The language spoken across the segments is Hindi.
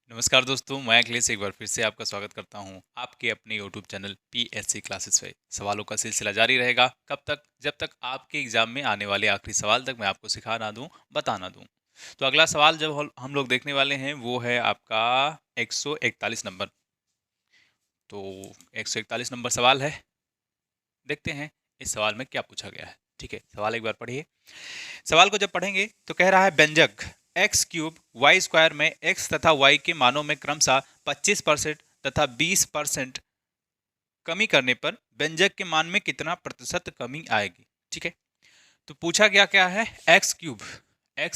नमस्कार दोस्तों, मैं अखिलेश एक बार फिर से आपका स्वागत करता हूं आपके अपने यूट्यूब चैनल पीएससी क्लासेस पे। सवालों का सिलसिला जारी रहेगा कब तक? जब तक आपके एग्जाम में आने वाले आखिरी सवाल तक मैं आपको सिखा ना दूं, बता ना दूं। तो अगला सवाल जब हम लोग देखने वाले हैं वो है आपका 141 नंबर। तो 141 नंबर सवाल है। देखते हैं इस सवाल में क्या पूछा गया है। ठीक है, सवाल एक बार पढ़िए। सवाल को जब पढ़ेंगे तो कह रहा है व्यंजक एक्स क्यूब वाई स्क्वायर में एक्स तथा वाई के मानों में क्रमशः 25% तथा 20% कमी करने पर व्यंजक के मान में कितना प्रतिशत कमी आएगी। ठीक है, तो पूछा गया क्या है, एक्स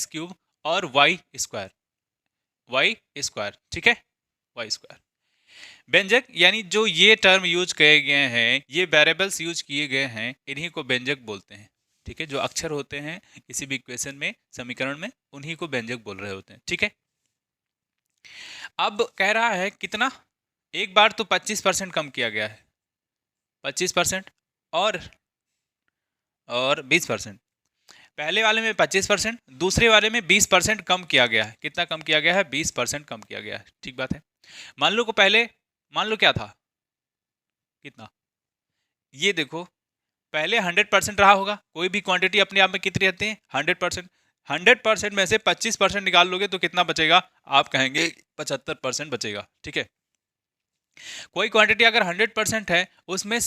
क्यूब और वाई स्क्वायर। ठीक है, वाई स्क्वायर व्यंजक, यानी जो ये टर्म यूज किए गए हैं, ये वेरिएबल्स यूज किए गए हैं, इन्हीं को व्यंजक बोलते हैं। ठीक है, जो अक्षर होते हैं किसी भी इक्वेशन में, समीकरण में, उन्हीं को व्यंजक बोल रहे होते हैं। ठीक है, अब कह रहा है कितना, एक बार तो 25% कम किया गया है, 25% और 20%। पहले वाले में 25%, दूसरे वाले में 20% कम किया गया है। कितना कम किया गया है? 20% कम किया गया है। ठीक बात है। मान लो क्या था, कितना, ये देखो, पहले 100% रहा होगा। कोई भी क्वांटिटी अपने आप में कितनी रहती है? 100%। 100% में से 25% निकाल लोगे तो कितना बचेगा? आप कहेंगे 75% बचेगा। ठीक है, कोई क्वांटिटी अगर 100% है, उसमें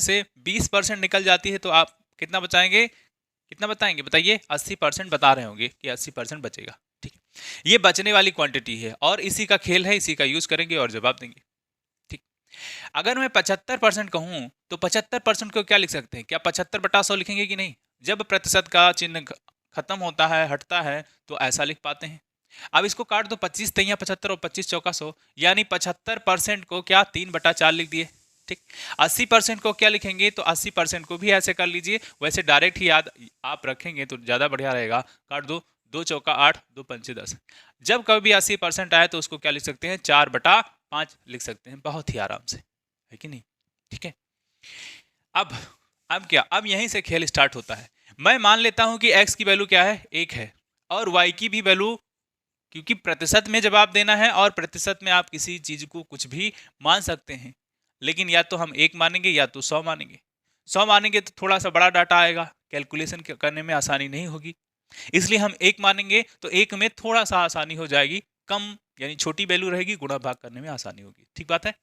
से 20% निकल जाती है, तो आप कितना बचाएंगे? कितना बताएंगे बताइए? 80% बता रहे होंगे कि 80% बचेगा। ठीक है, ये बचने वाली क्वांटिटी है और इसी का खेल है, इसी का यूज करेंगे और जवाब देंगे। ठीक, अगर मैं 75% कहूं तो 75% को क्या लिख सकते हैं? क्या 75/100 लिखेंगे कि नहीं? जब प्रतिशत का चिन्ह खत्म होता है, हटता है, तो ऐसा लिख पाते हैं। अब इसको काट दो, 25 तिया 75 और 25 चौका 100, यानी 75% को क्या 3/4 लिख दिए। ठीक, 80% को क्या लिखेंगे? तो 80% को भी ऐसे कर लीजिए। वैसे डायरेक्ट ही याद आप रखेंगे तो ज्यादा बढ़िया रहेगा। काट दो, 2 चौका 8, 2 पंचे 10। जब कभी 80% आए तो उसको क्या लिख सकते हैं? 4/5 लिख सकते हैं, बहुत ही आराम से, है कि नहीं? ठीक है, अब अब क्या, अब यहीं से खेल स्टार्ट होता है। मैं मान लेता हूं कि x की वैल्यू क्या है? 1 है, और y की भी वैल्यू, क्योंकि प्रतिशत में जवाब देना है और प्रतिशत में आप किसी चीज को कुछ भी मान सकते हैं, लेकिन या तो हम 1 मानेंगे या तो 100 मानेंगे। 100 मानेंगे तो थोड़ा सा बड़ा डाटा आएगा, कैलकुलेशन करने में आसानी नहीं होगी, इसलिए हम 1 मानेंगे तो 1 में थोड़ा सा आसानी हो जाएगी, कम यानी छोटी वैल्यू रहेगी, गुणा भाग करने में आसानी होगी। ठीक बात है।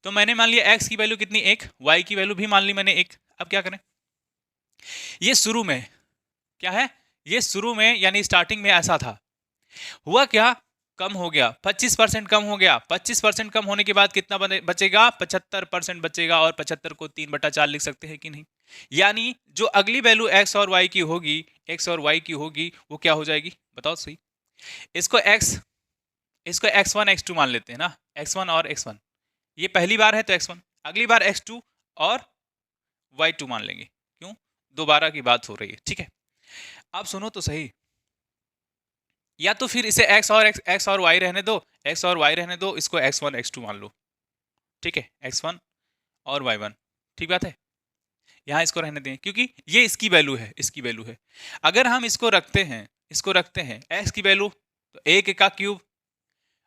तो मैंने मान लिया x की वैल्यू कितनी? 1, y की वैल्यू भी मान ली मैंने 1। अब क्या करें? ये शुरू में क्या है? ये शुरू में यानी स्टार्टिंग में ऐसा था, हुआ क्या, कम हो गया, 25% कम हो गया। 25% कम होने के बाद कितना बचेगा? 75% बचेगा, और 75 को 3/4 लिख सकते हैं कि नहीं? यानी जो अगली वैल्यू x और y की होगी, x और y की होगी, वो क्या हो जाएगी? बताओ सही। इसको x1 x2 मान लेते हैं ना, x1 और x1। ये पहली बार है तो x1, अगली बार x2 और y2 मान लेंगे। क्यों? दोबारा की बात हो रही है। ठीक है, अब सुनो तो सही, या तो फिर इसे x और y रहने दो, x और y रहने दो, इसको x1 x2 मान लो। ठीक है, x1 और y1। ठीक बात है, यहाँ इसको रहने दें क्योंकि ये इसकी वैल्यू है, इसकी वैल्यू है। अगर हम इसको रखते हैं x की वैल्यू, तो 1 का क्यूब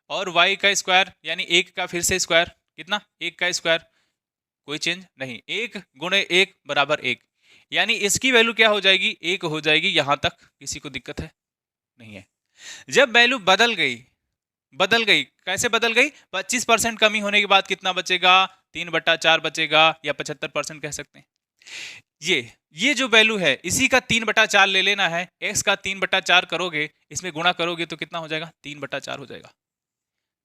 और y का स्क्वायर, यानी 1 का फिर से स्क्वायर, कितना? 1 का स्क्वायर, कोई चेंज नहीं, 1 गुणे 1 बराबर 1, यानी इसकी वैल्यू क्या हो जाएगी? 1 हो जाएगी। यहां तक किसी को दिक्कत है? नहीं है। जब वैल्यू बदल गई, कैसे बदल गई? 25% कमी होने के बाद कितना बचेगा? 3/4 बचेगा, या 75% कह सकते हैं। ये जो वैल्यू है, इसी का 3/4 ले लेना है। x का 3/4 करोगे, इसमें गुणा करोगे तो कितना हो जाएगा? 3/4 हो जाएगा।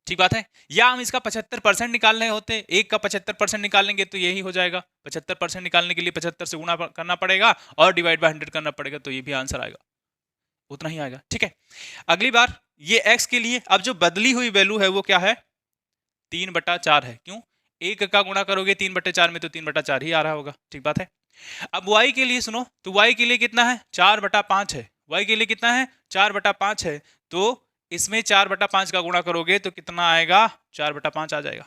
ठीक बात है। या हम इसका 75% निकालने होते, एक का 75% निकालेंगे तो यही हो जाएगा। 75% निकालने के लिए 75 से गुणा करना पड़ेगा और डिवाइड बाय 100 करना पड़ेगा, तो ये भी आंसर आएगा, उतना ही आएगा। ठीक है, अगली बार ये x के लिए अब जो बदली हुई वैल्यू है वो क्या है? 3/4 है। क्यों? 1 का गुणा करोगे 3/4 में तो 3/4 ही आ रहा होगा। ठीक बात है। अब y के लिए सुनो, तो y के लिए कितना है? 4/5 है। y के लिए कितना है? 4/5 है। तो इसमें 4/5 का गुणा करोगे तो कितना आएगा? 4/5 आ जाएगा।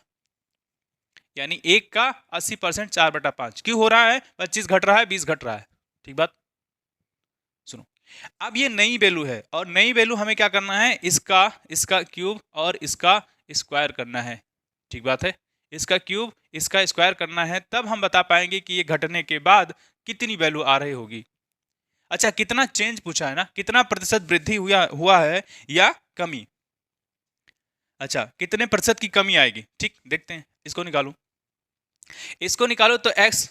यानी 1 का 80% 4/5 क्यों हो रहा है? 25 घट रहा है, 20 घट रहा है। ठीक बात। सुनो, अब ये नई वैल्यू है और नई वैल्यू हमें क्या करना है, इसका क्यूब और इसका स्क्वायर करना है। ठीक बात है, इसका क्यूब इसका स्क्वायर करना है, तब हम बता पाएंगे कि ये घटने के बाद कितनी वैल्यू आ रही होगी। अच्छा, कितना चेंज पूछा है ना, कितना प्रतिशत वृद्धि हुआ है या कमी। अच्छा, कितने प्रतिशत की कमी आएगी। ठीक, देखते हैं, इसको निकालो तो x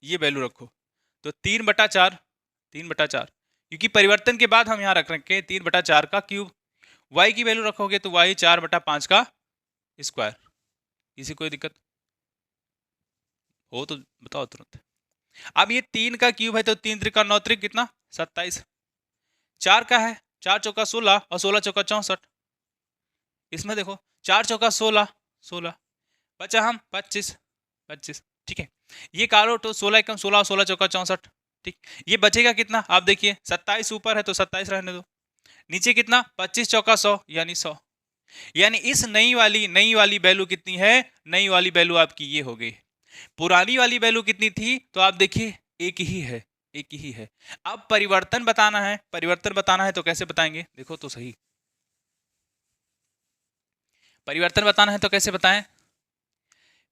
ये वैल्यू रखो तो 3/4, 3/4, क्योंकि परिवर्तन के बाद हम यहाँ रख रखे 3/4 का क्यूब। y की वैल्यू रखोगे तो y 4/5 का स्क्वायर। किसी कोई दिक्कत हो तो बताओ तुरंत। अब ये 3 का क्यूब है तो 3 त्रिका 9 त्रिक कितना 27, 4 का है 4 चौका 16 और 16 चौका 64। इसमें देखो 4 चौका 16, 16 बचा हम 25, 25। ठीक है, ये कारो तो 16 एकम 16 और 16 चौका 64। ठीक, ये बचेगा कितना, आप देखिए 27 ऊपर है तो 27 रहने दो, नीचे कितना 25 चौका 100 यानी 100। यानी इस नई वाली वैल्यू कितनी है, नई वाली वैल्यू आपकी ये हो गई। पुरानी वाली वैल्यू कितनी थी तो आप देखिए एक ही है, एक ही है। अब परिवर्तन बताना है, परिवर्तन बताना है तो कैसे बताएंगे, देखो तो सही। परिवर्तन बताना है तो कैसे बताएं।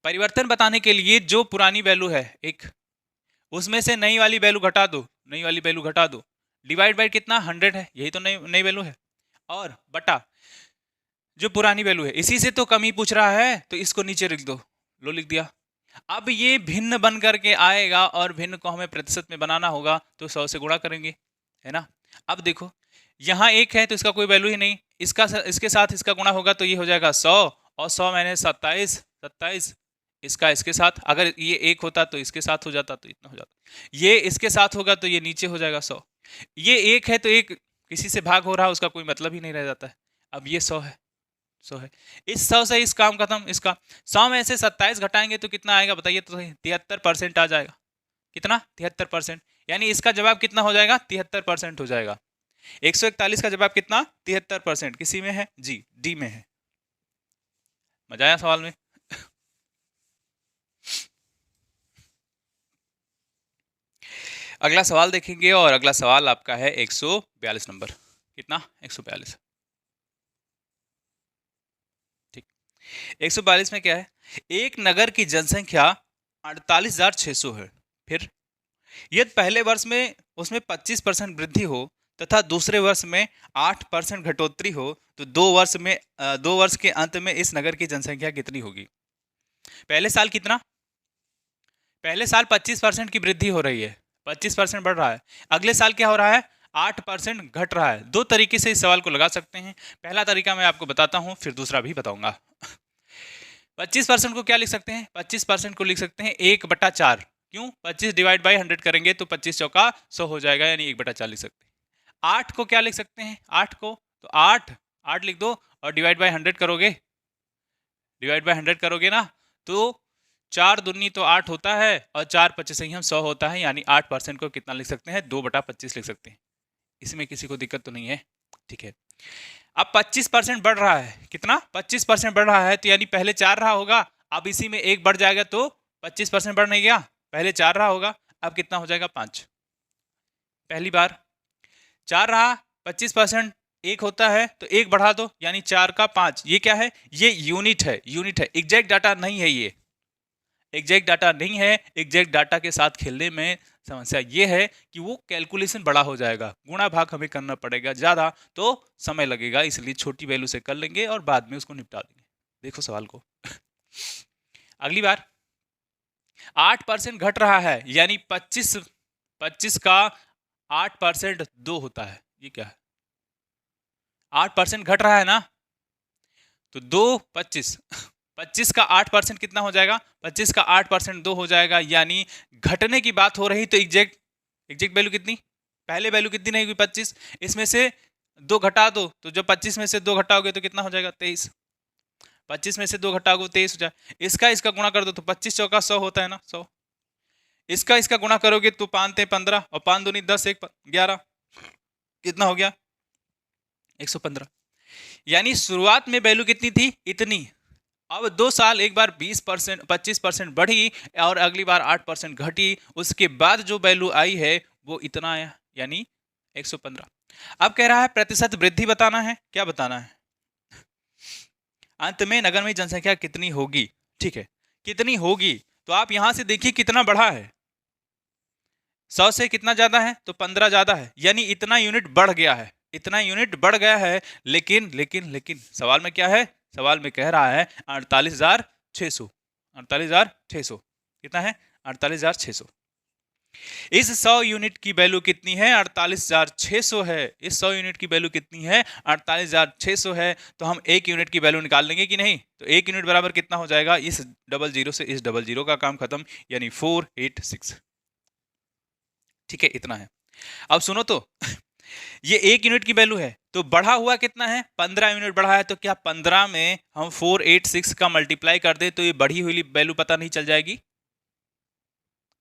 परिवर्तन बताने के लिए जो पुरानी वैल्यू है एक, उसमें से नई वाली वैल्यू घटा दो, नई वाली वैल्यू घटा दो, डिवाइड बाय कितना 100 है, यही तो नई वैल्यू है, और बटा जो पुरानी वैल्यू है। इसी से तो कमी पूछ रहा है तो इसको नीचे लिख दो, लो लिख दिया। अब ये भिन्न बन करके आएगा और भिन्न को हमें प्रतिशत में बनाना होगा तो 100 से गुणा करेंगे, है ना। अब देखो यहाँ एक है तो इसका कोई वैल्यू ही नहीं, इसके साथ इसका गुणा होगा तो ये हो जाएगा 100 और 100 मैंने 27, 27 इसके साथ, अगर ये एक होता तो इसके साथ हो जाता तो इतना हो जाता, ये इसके साथ होगा तो ये नीचे हो जाएगा 100। ये एक है तो एक किसी से भाग हो रहा है, उसका कोई मतलब ही नहीं रह जाता है। अब ये 100 है, 100 है, इस 100 से इस काम खत्म। इसका 100 में से 27 घटाएंगे तो कितना आएगा बताइए तो सही, 73% आ जाएगा। कितना 73%, यानी इसका जवाब कितना हो जाएगा 73% हो जाएगा। 141 का जवाब कितना 73%, किसी में है जी, डी में है। मजा आया सवाल में। अगला सवाल देखेंगे और अगला सवाल आपका है 142 नंबर। कितना 142। ठीक, 142 में क्या है, एक नगर की जनसंख्या 48,600 है, फिर यदि पहले वर्ष में उसमें 25% वृद्धि हो तथा दूसरे वर्ष में 8% घटोतरी हो तो 2 वर्ष के अंत में इस नगर की जनसंख्या कितनी होगी। पहले साल कितना, पहले साल 25% की वृद्धि हो रही है, 25% बढ़ रहा है। अगले साल क्या हो रहा है 8% घट रहा है। दो तरीके से इस सवाल को लगा सकते हैं। पहला तरीका मैं आपको बताता हूं, फिर दूसरा भी बताऊंगा। 25% को क्या लिख सकते हैं, 25% को लिख सकते हैं 1/4। क्यों, 25 डिवाइड बाई 100 करेंगे तो 25 चौका 100 हो जाएगा, यानी 1/4 लिख सकते हैं। 8 को क्या लिख सकते हैं, 8 को तो 8 लिख दो और डिवाइड बाई 100 करोगे, डिवाइड बाई 100 करोगे ना तो 4 दूनी तो 8 होता है और 4 25 ही हम 100 होता है, यानी 8% को कितना लिख सकते हैं 2/25 लिख सकते हैं। इसमें किसी को दिक्कत तो नहीं है, ठीक है। अब 25% बढ़ रहा है, कितना 25% बढ़ रहा है तो यानी पहले 4 रहा होगा, अब इसी में 1 बढ़ जाएगा तो 25% बढ़ नहीं गया, पहले 4 रहा होगा, अब कितना हो जाएगा 5। पहली बार 4 रहा, 25% 1 होता है तो 1 बढ़ा दो यानी 4 का 5। ये क्या है, ये यूनिट है, यूनिट है, एग्जैक्ट डाटा नहीं है, ये एग्जैक्ट डाटा नहीं है। एग्जैक्ट डाटा के साथ खेलने में समस्या ये है कि वो कैलकुलेशन बड़ा हो जाएगा, गुणा भाग हमें करना पड़ेगा ज़्यादा तो समय लगेगा, इसलिए छोटी वैल्यू से कर लेंगे और बाद में उसको निपटा देंगे। देखो सवाल को। अगली बार 8% घट रहा है, यानी 25 का 8% 2 होता है, ये क्या है 8% घट रहा है ना, तो 2 25 25 का 8% कितना हो जाएगा, 25 का 8% 2 हो जाएगा, यानी घटने की बात हो रही तो एग्जैक्ट वैल्यू कितनी, पहले वैल्यू कितनी नहीं हुई 25, इसमें से 2 घटा दो तो जब 25 में से 2 घटाओगे तो कितना हो जाएगा 23, 25 में से 2 घटाओगे 23 हो जाए। इसका गुणा कर दो तो 25 चौका 100 होता है ना 100, इसका गुणा करोगे तो 5 15 और 5 दूनी 10 1 11, कितना हो गया 115। यानी शुरुआत में वैल्यू कितनी थी इतनी, अब 2 साल एक बार 20% 25% बढ़ी और अगली बार 8% घटी, उसके बाद जो वैल्यू आई है वो इतना आया, यानी 115। अब कह रहा है प्रतिशत वृद्धि बताना है। क्या बताना है? अंत में नगर में जनसंख्या कितनी होगी, ठीक है, कितनी होगी। तो आप यहां से देखिए कितना बढ़ा है, 100 से कितना ज्यादा है, तो 15 ज्यादा है, यानी इतना यूनिट बढ़ गया है, इतना यूनिट बढ़ गया है। लेकिन लेकिन लेकिन सवाल में क्या है? सवाल में कह रहा है 48,600, 48,600 कितना है? 48,600। इस 100 यूनिट की वैल्यू कितनी है? 48,600 है। इस 100 यूनिट की वैल्यू कितनी है? 48,600 है। तो हम एक यूनिट की वैल्यू निकाल लेंगे कि नहीं? तो एक यूनिट बराबर कितना हो जाएगा? इस डबल जीरो से इस डबल जीरो का काम खत्म, यानी 486। ठीक है, इतना है। अब सुनो तो ये एक यूनिट की वैल्यू है, तो बढ़ा हुआ कितना है? 15 यूनिट बढ़ा है। तो क्या 15 में हम 486 का मल्टीप्लाई कर दे तो ये बढ़ी हुई वैल्यू पता नहीं चल जाएगी?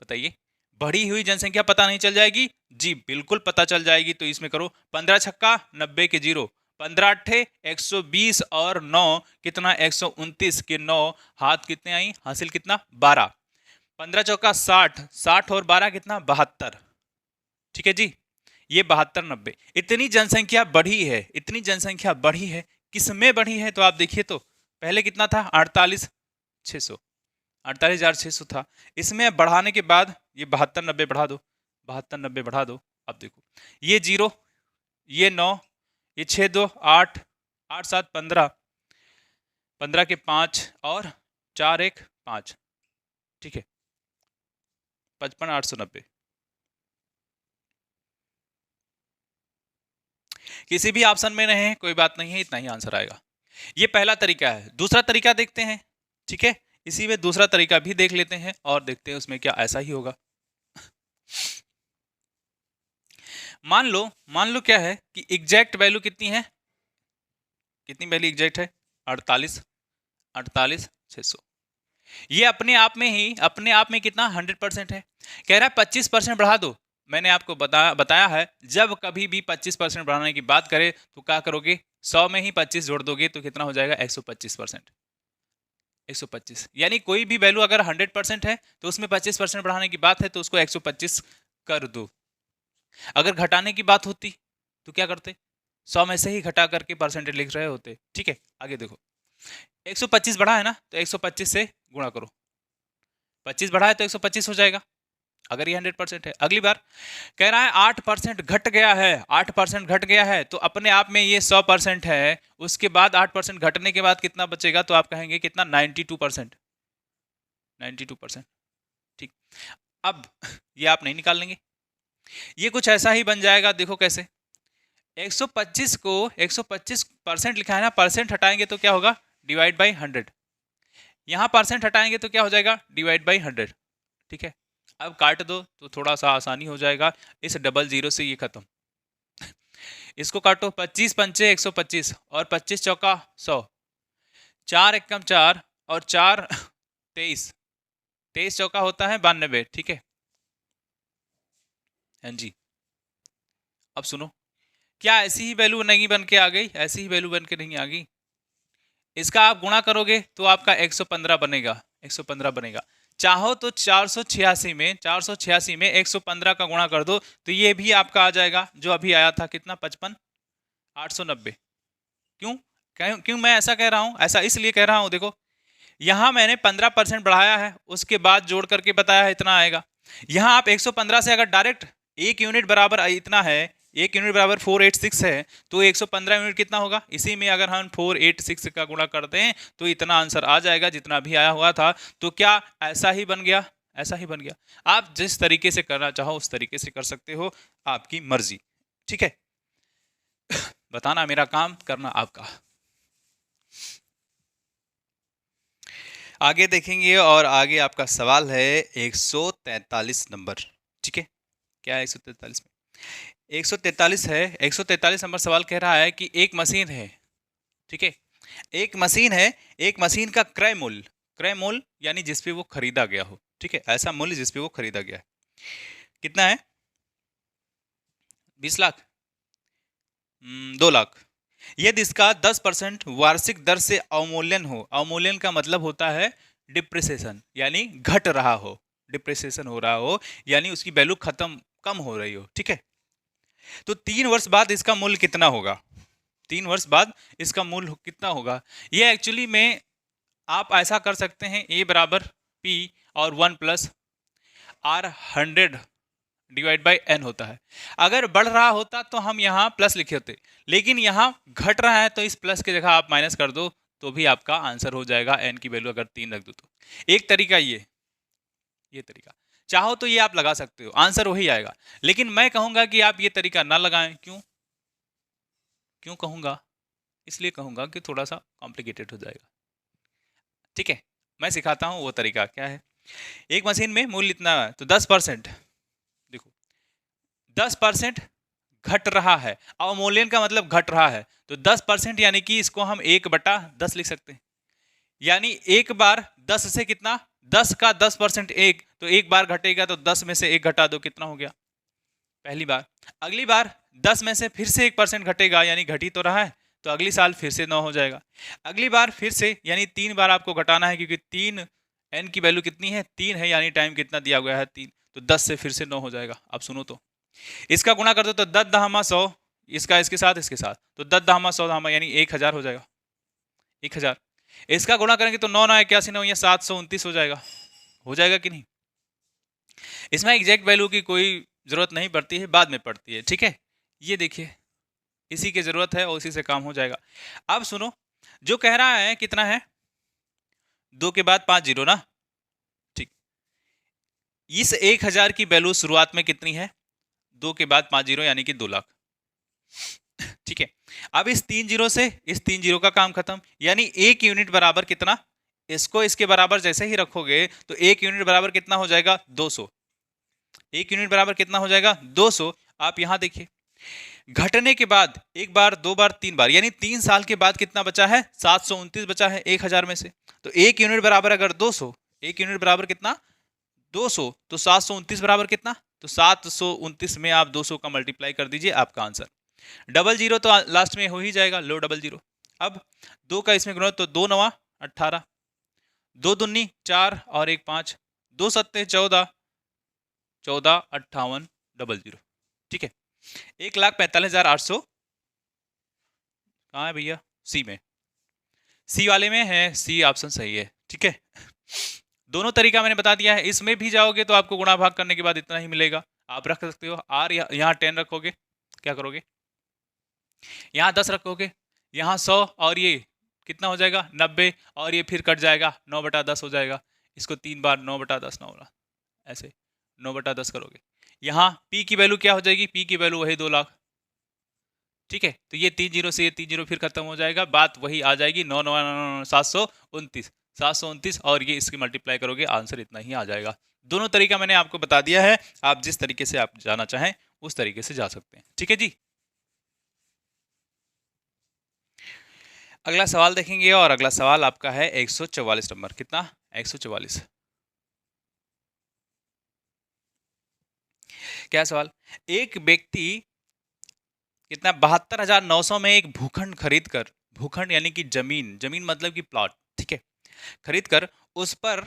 बताइए, बढ़ी हुई जनसंख्या पता नहीं चल जाएगी? जी बिल्कुल पता चल जाएगी। तो इसमें करो 15 छक्का 90 के जीरो, 15 अट्ठे 120 और 9 कितना? 129 के 9 हाथ कितने आई? हासिल कितना? 12। 15 चौका 60, 60 और 12 कितना? 72। ठीक है जी, ये 72 90। इतनी जनसंख्या बढ़ी है, इतनी जनसंख्या बढ़ी है। किसमें बढ़ी है? तो आप देखिए तो पहले कितना था? 48,600, 48,600 था। इसमें बढ़ाने के बाद ये 72 90 बढ़ा दो, 72 90 बढ़ा दो। अब देखो ये जीरो, ये 9, ये 6 2 8, 8 7 15, 15 के 5 और 4 1 5, ठीक है, 55,890। किसी भी ऑप्शन में नहीं, कोई बात नहीं है, इतना ही आंसर आएगा। ये पहला तरीका है। दूसरा तरीका देखते हैं, ठीक है, इसी में दूसरा तरीका भी देख लेते हैं और देखते हैं उसमें क्या ऐसा ही होगा। मान लो क्या है कि एग्जैक्ट वैल्यू कितनी है? कितनी वैल्यू एग्जैक्ट है? 48,600। ये अपने आप में कितना? 100% है। कह रहा है 25% बढ़ा दो। मैंने आपको बताया है जब कभी भी 25% बढ़ाने की बात करें तो क्या करोगे? 100 में ही 25 जोड़ दोगे तो कितना हो जाएगा? 125%। 125 यानी कोई भी वैल्यू अगर 100% है तो उसमें 25% बढ़ाने की बात है तो उसको 125 कर दो। अगर घटाने की बात होती तो क्या करते? 100 में से ही घटा करके परसेंटेज लिख रहे होते। ठीक है, आगे देखो 125 बढ़ा है ना, तो 125 से गुणा करो। 25 बढ़ा है तो 125 हो जाएगा अगर ये 100% है। अगली बार कह रहा है 8% घट गया है, 8% घट गया है, तो अपने आप में ये 100% है। उसके बाद 8% घटने के बाद कितना बचेगा? तो आप कहेंगे कितना? 92%। 92%। ठीक, अब ये आप नहीं निकाल लेंगे, ये कुछ ऐसा ही बन जाएगा। देखो कैसे, 125 को 125% लिखा है ना, परसेंट हटाएंगे तो क्या होगा? Divide by 100। यहाँ परसेंट हटाएंगे तो क्या हो जाएगा? Divide by 100। ठीक है, अब काट दो तो थोड़ा सा आसानी हो जाएगा। इस डबल जीरो से ये खत्म, इसको काटो। 25 पंचे 125 और 25 चौका 100, 4 एकम 4 और 4 23, 23 चौका होता है 92। ठीक है, हाँ जी। अब सुनो, क्या ऐसी ही वैल्यू नहीं बन के आ गई? ऐसी ही वैल्यू बन के नहीं आ गई। इसका आप गुणा करोगे तो आपका 115 बनेगा, 115 बनेगा। चाहो तो 486 में 115 का गुणा कर दो तो ये भी आपका आ जाएगा जो अभी आया था, कितना? 55,890। क्यों क्यों मैं ऐसा कह रहा हूं? ऐसा इसलिए कह रहा हूं, देखो यहां मैंने 15% बढ़ाया है, उसके बाद जोड़ करके बताया है इतना आएगा। यहां आप 115 से अगर डायरेक्ट एक यूनिट बराबर इतना है, एक यूनिट बराबर 486 है, तो 115 यूनिट कितना होगा? इसी में अगर हम 486 का गुणा करते हैं तो इतना आंसर आ जाएगा जितना भी आया हुआ था। तो क्या ऐसा ही बन गया? ऐसा ही बन गया। आप जिस तरीके से करना चाहो उस तरीके से कर सकते हो, आपकी मर्जी। ठीक है, बताना मेरा काम, करना आपका। आगे देखेंगे और आगे आपका सवाल है 143 नंबर। ठीक है, क्या है 143 में? 143 है, 143 नंबर सवाल कह रहा है कि एक मशीन है, ठीक है, एक मशीन है, एक मशीन का क्रय मूल्य यानी जिसपे वो खरीदा गया हो, ठीक है, ऐसा मूल्य जिसपे वो खरीदा गया है, कितना है? 20 लाख, 2 लाख। यदि इसका 10% वार्षिक दर से अवमूल्यन हो, अवमूल्यन का मतलब होता है डिप्रिसिएशन, यानी घट रहा हो, डिप्रिसिएशन हो रहा हो, यानी उसकी वैल्यू खत्म कम हो रही हो। ठीक है, तो 3 वर्ष बाद इसका मूल्य कितना होगा, 3 वर्ष बाद इसका मूल्य कितना होगा। ये एक्चुअली में आप ऐसा कर सकते हैं, ए बराबर पी और 1+R100 डिवाइड बाई एन होता है। अगर बढ़ रहा होता तो हम यहाँ प्लस लिखे होते, लेकिन यहाँ घट रहा है तो इस प्लस की जगह आप माइनस कर दो तो भी आपका आंसर हो जाएगा। एन की वैल्यू अगर 3 रख दो तो एक तरीका ये तरीका चाहो तो ये आप लगा सकते हो, आंसर वही आएगा। लेकिन मैं कहूंगा कि आप ये तरीका ना लगाएं। क्यों कहूंगा, इसलिए कहूंगा कि थोड़ा सा कॉम्प्लिकेटेड हो जाएगा। ठीक है, मैं सिखाता हूं वो तरीका क्या है। एक मशीन में मूल्य इतना है तो 10%, देखो 10% घट रहा है, अवमूल्यन का मतलब घट रहा है, तो 10% यानी कि इसको हम 1/10 लिख सकते हैं। यानी एक बार 10 से कितना, 10 का 10% एक, तो एक बार घटेगा तो 10 में से 1 घटा दो, कितना हो गया पहली बार। अगली बार 10 में से फिर से 1% घटेगा, यानी घट ही तो रहा है, तो अगली साल फिर से 9 हो जाएगा। अगली बार फिर से, यानी 3 बार आपको घटाना है, क्योंकि 3 एन की वैल्यू कितनी है 3 है, यानी टाइम कितना दिया गया है 3, तो 10 से फिर से 9 हो जाएगा। अब सुनो तो इसका गुणा कर दो तो 10 दहामा 100, इसका इसके साथ तो 10 दहामा 100 दहामा यानी 1000 हो जाएगा, 1000। इसका गुणा करेंगे तो 9 9 81 9 729 हो जाएगा कि नहीं। इसमें एग्जैक्ट वैल्यू की कोई जरूरत नहीं पड़ती है, बाद में पड़ती है। ठीक है, ये देखिए इसी की जरूरत है और इसी से काम हो जाएगा। अब सुनो, जो कह रहा है कितना है, 2 के बाद 5 जीरो ना, ठीक। इस 1000 की वैल्यू शुरुआत में कितनी है, 2 के बाद 5 जीरो यानी कि 2 लाख। ठीक है, अब इस 3 जीरो से इस 3 जीरो का काम खत्म, यानी 1 यूनिट बराबर कितना, इसको इसके बराबर जैसे ही रखोगे तो 1 यूनिट बराबर कितना हो जाएगा 200। 1 यूनिट बराबर कितना हो जाएगा 200। आप यहां देखिए, घटने के बाद एक बार, दो बार, 3 बार, यानी 3 साल के बाद कितना बचा है 729 बचा है 1000 में से। तो 1 यूनिट बराबर अगर 200, 1 यूनिट बराबर कितना 200, तो 729 बराबर कितना, तो 729 में आप 200 का मल्टीप्लाई कर दीजिए, आपका आंसर। डबल जीरो तो लास्ट में हो ही जाएगा, लो डबल जीरो। अब 2 का इसमें गुणा तो 2 9 18, 2 दूनी 4 और 1 5, 2 सत्ते 14, 14 58 डबल जीरो। ठीक है, 1,45,800 कहाँ है भैया, सी में, सी वाले में है, सी ऑप्शन सही है। ठीक है, दोनों तरीका मैंने बता दिया है। इसमें भी जाओगे तो आपको गुणा भाग करने के बाद इतना ही मिलेगा। आप रख सकते हो आर, यहाँ 10 रखोगे, क्या करोगे, यहाँ 10 रखोगे, यहाँ 100 और ये कितना हो जाएगा 90, और ये फिर कट जाएगा 9/10 हो जाएगा। इसको 3 बार 9/10 9 ऐसे 9/10 करोगे, यहाँ पी की वैल्यू क्या हो जाएगी, पी की वैल्यू वही 2 लाख। ठीक है, तो ये 3 जीरो से ये 3 जीरो फिर खत्म हो जाएगा, बात वही आ जाएगी 9 9 9 729 और ये इसकी मल्टीप्लाई करोगे, आंसर इतना ही आ जाएगा। दोनों तरीका मैंने आपको बता दिया है, आप जिस तरीके से आप जाना चाहें उस तरीके से जा सकते हैं। ठीक है जी, अगला सवाल देखेंगे और अगला सवाल आपका है 144 नंबर। कितना, 144। क्या सवाल, एक व्यक्ति कितना 72,900 में एक भूखंड खरीद कर, भूखंड यानी कि जमीन, जमीन मतलब कि प्लॉट, ठीक है, खरीद कर उस पर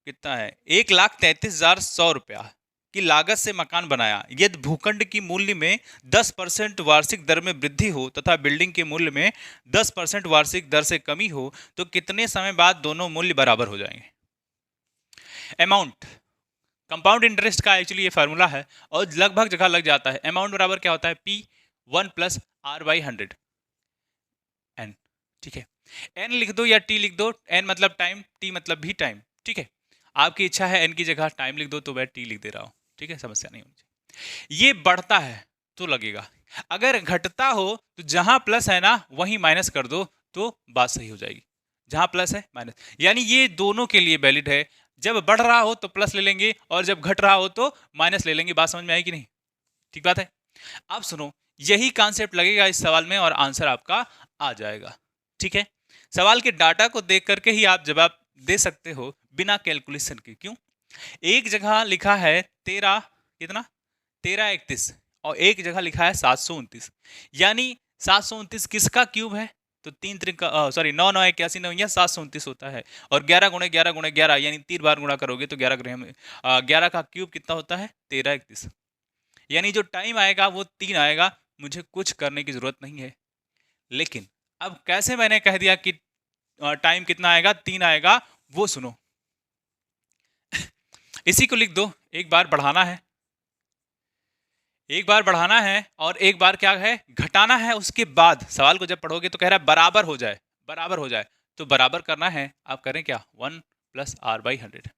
कितना है 1,33,100 रुपया की लागत से मकान बनाया। यदि भूखंड की मूल्य में 10% वार्षिक दर में वृद्धि हो तथा बिल्डिंग के मूल्य में 10% वार्षिक दर से कमी हो तो कितने समय बाद दोनों मूल्य बराबर हो जाएंगे। अमाउंट, कंपाउंड इंटरेस्ट का एक्चुअली ये फार्मूला है और लगभग जगह लग जाता है। अमाउंट बराबर क्या होता है, P1 + R/100 n। ठीक है, n लिख दो या t लिख दो, n मतलब टाइम, t मतलब भी टाइम। ठीक है, आपकी इच्छा है n की जगह टाइम लिख दो तो मैं t लिख दे रहा हूं। ठीक है, समस्या नहीं होनी चाहिए। ये बढ़ता है तो लगेगा, अगर घटता हो तो जहां प्लस है ना वहीं माइनस कर दो तो बात सही हो जाएगी। जहां प्लस है माइनस, यानी ये दोनों के लिए वैलिड है। जब बढ़ रहा हो तो प्लस ले लेंगे और जब घट रहा हो तो माइनस ले लेंगे। बात समझ में आई कि नहीं, ठीक बात है। अब सुनो, यही कॉन्सेप्ट लगेगा इस सवाल में और आंसर आपका आ जाएगा। ठीक है, सवाल के डाटा को देख करके ही आप जवाब दे सकते हो बिना कैलकुलेशन के। क्यों, एक जगह लिखा है 13 कितना 1331 और एक जगह लिखा है 729, यानी 729 किसका क्यूब है, तो 3 त्रिका सॉरी 9 9 81 9 या 729 होता है। और 11 गुणे 11 गुणे 11 यानी 3 बार गुणा करोगे तो 11 का क्यूब कितना होता है 1331। यानी जो टाइम आएगा वो 3 आएगा, मुझे कुछ करने की ज़रूरत नहीं है। लेकिन अब कैसे मैंने कह दिया कि टाइम कितना आएगा, 3 आएगा, वो सुनो। इसी को लिख दो, एक बार बढ़ाना है, एक बार बढ़ाना है और एक बार क्या है, घटाना है। उसके बाद सवाल को जब पढ़ोगे तो कह रहा है बराबर हो जाए, बराबर हो जाए। तो बराबर करना है, आप करें क्या, 1 + r/100।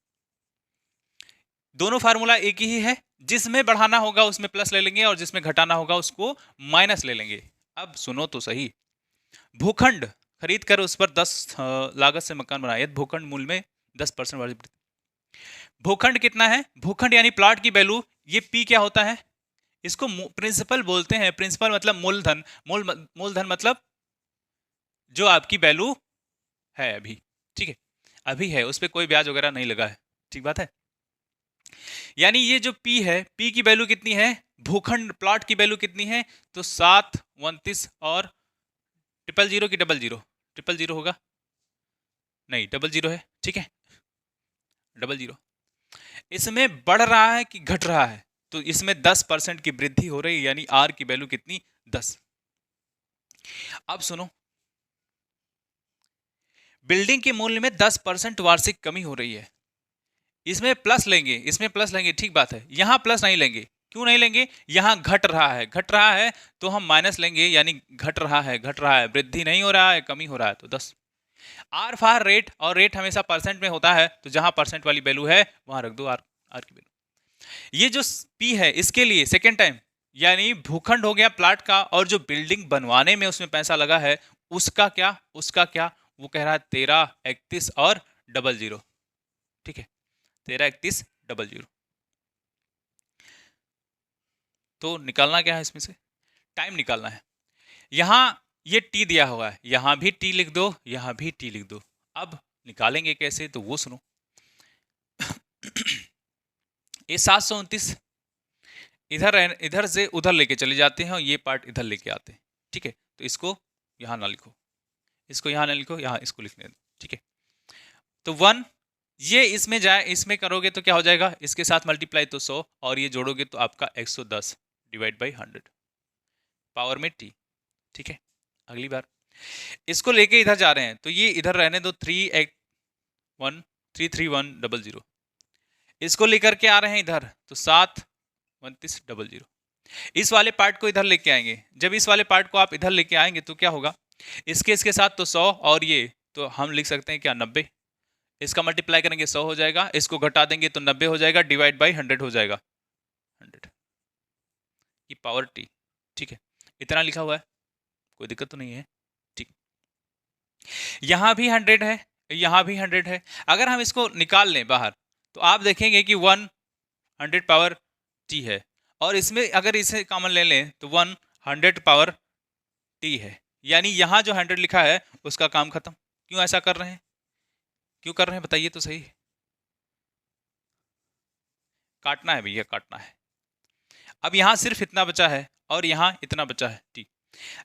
दोनों फार्मूला एक ही है, जिसमें बढ़ाना होगा उसमें प्लस ले लेंगे और जिसमें घटाना होगा उसको माइनस ले लेंगे। अब सुनो तो सही, भूखंड खरीद कर उस पर 10 लागत से मकान बनाया, भूखंड मूल्य में 10% वाली भूखंड कितना है, भूखंड यानी प्लॉट की वैल्यू, ये पी क्या होता है, इसको प्रिंसिपल बोलते हैं। प्रिंसिपल मतलब मूलधन, मूलधन मतलब जो आपकी वैल्यू है अभी, ठीक है, अभी है, उस पर कोई ब्याज वगैरह नहीं लगा है, ठीक बात है। यानी ये जो P है, P की वैल्यू कितनी है, भूखंड प्लॉट की वैल्यू कितनी है, तो 7, 29 और 000 की 00, 000 होगा नहीं, 00 है, ठीक है, 00। इसमें बढ़ रहा है कि घट रहा है, तो इसमें 10% की वृद्धि हो रही है, यानी R की वैल्यू कितनी, 10। अब सुनो, बिल्डिंग के मूल्य में 10% वार्षिक कमी हो रही है, इसमें प्लस लेंगे, इसमें प्लस लेंगे, ठीक बात है। यहां प्लस नहीं लेंगे, क्यों नहीं लेंगे, यहां घट रहा है, घट रहा है तो हम माइनस लेंगे, यानी घट रहा है, घट रहा है, वृद्धि नहीं हो रहा है, कमी हो रहा है, तो 10। आर फॉर रेट, और रेट हमेशा परसेंट में होता है, तो जहां परसेंट वाली वैल्यू है वहां रख दो आर, आर की वैल्यू। ये जो पी है इसके लिए सेकेंड टाइम, यानी भूखंड हो गया प्लाट का, और जो बिल्डिंग बनवाने में उसमें पैसा लगा है उसका क्या, उसका क्या, वो कह रहा है 13, 31 और 00, ठीक है, 13, 31, 00। तो निकालना क्या है इसमें से, टाइम निकालना है। यहां ये टी दिया हुआ है, यहां भी टी लिख दो, यहां भी टी लिख दो। अब निकालेंगे कैसे, तो वो सुनो। ये 729 इधर से उधर लेके चले जाते हैं और ये पार्ट इधर लेके आते हैं, ठीक है। तो इसको यहां ना लिखो, इसको यहां ना लिखो, यहां इसको लिखने दो, ठीक है। तो 1 ये इसमें जाए, इसमें करोगे तो क्या हो जाएगा, इसके साथ मल्टीप्लाई तो 100, और ये जोड़ोगे तो आपका 110 डिवाइड बाई 100 पावर में टी, ठीक है। अगली बार इसको लेके इधर जा रहे हैं, तो ये इधर रहने दो, 33100। इसको लेकर के आ रहे हैं इधर, तो 72900। इस वाले पार्ट को इधर लेके आएंगे, जब इस वाले पार्ट को आप इधर लेके आएंगे तो क्या होगा, इसके साथ तो 100, और ये तो हम लिख सकते हैं क्या, 90। इसका मल्टीप्लाई करेंगे 100 हो जाएगा, इसको घटा देंगे तो 90 हो जाएगा, डिवाइड बाई 100 हो जाएगा, 100 की पावर टी, ठीक है। इतना लिखा हुआ है, कोई दिक्कत तो नहीं है, ठीक। यहां भी 100 है, यहां भी 100 है। अगर हम इसको निकाल लें बाहर तो आप देखेंगे कि 100 पावर टी है, और इसमें अगर इसे कॉमन ले लें तो 100 पावर टी है, यानी यहां जो 100 लिखा है उसका काम खत्म। क्यों ऐसा कर रहे हैं, क्यों कर रहे हैं बताइए तो सही। काटना है भैया, काटना है। अब यहां सिर्फ इतना बचा है और यहां इतना बचा है, टी।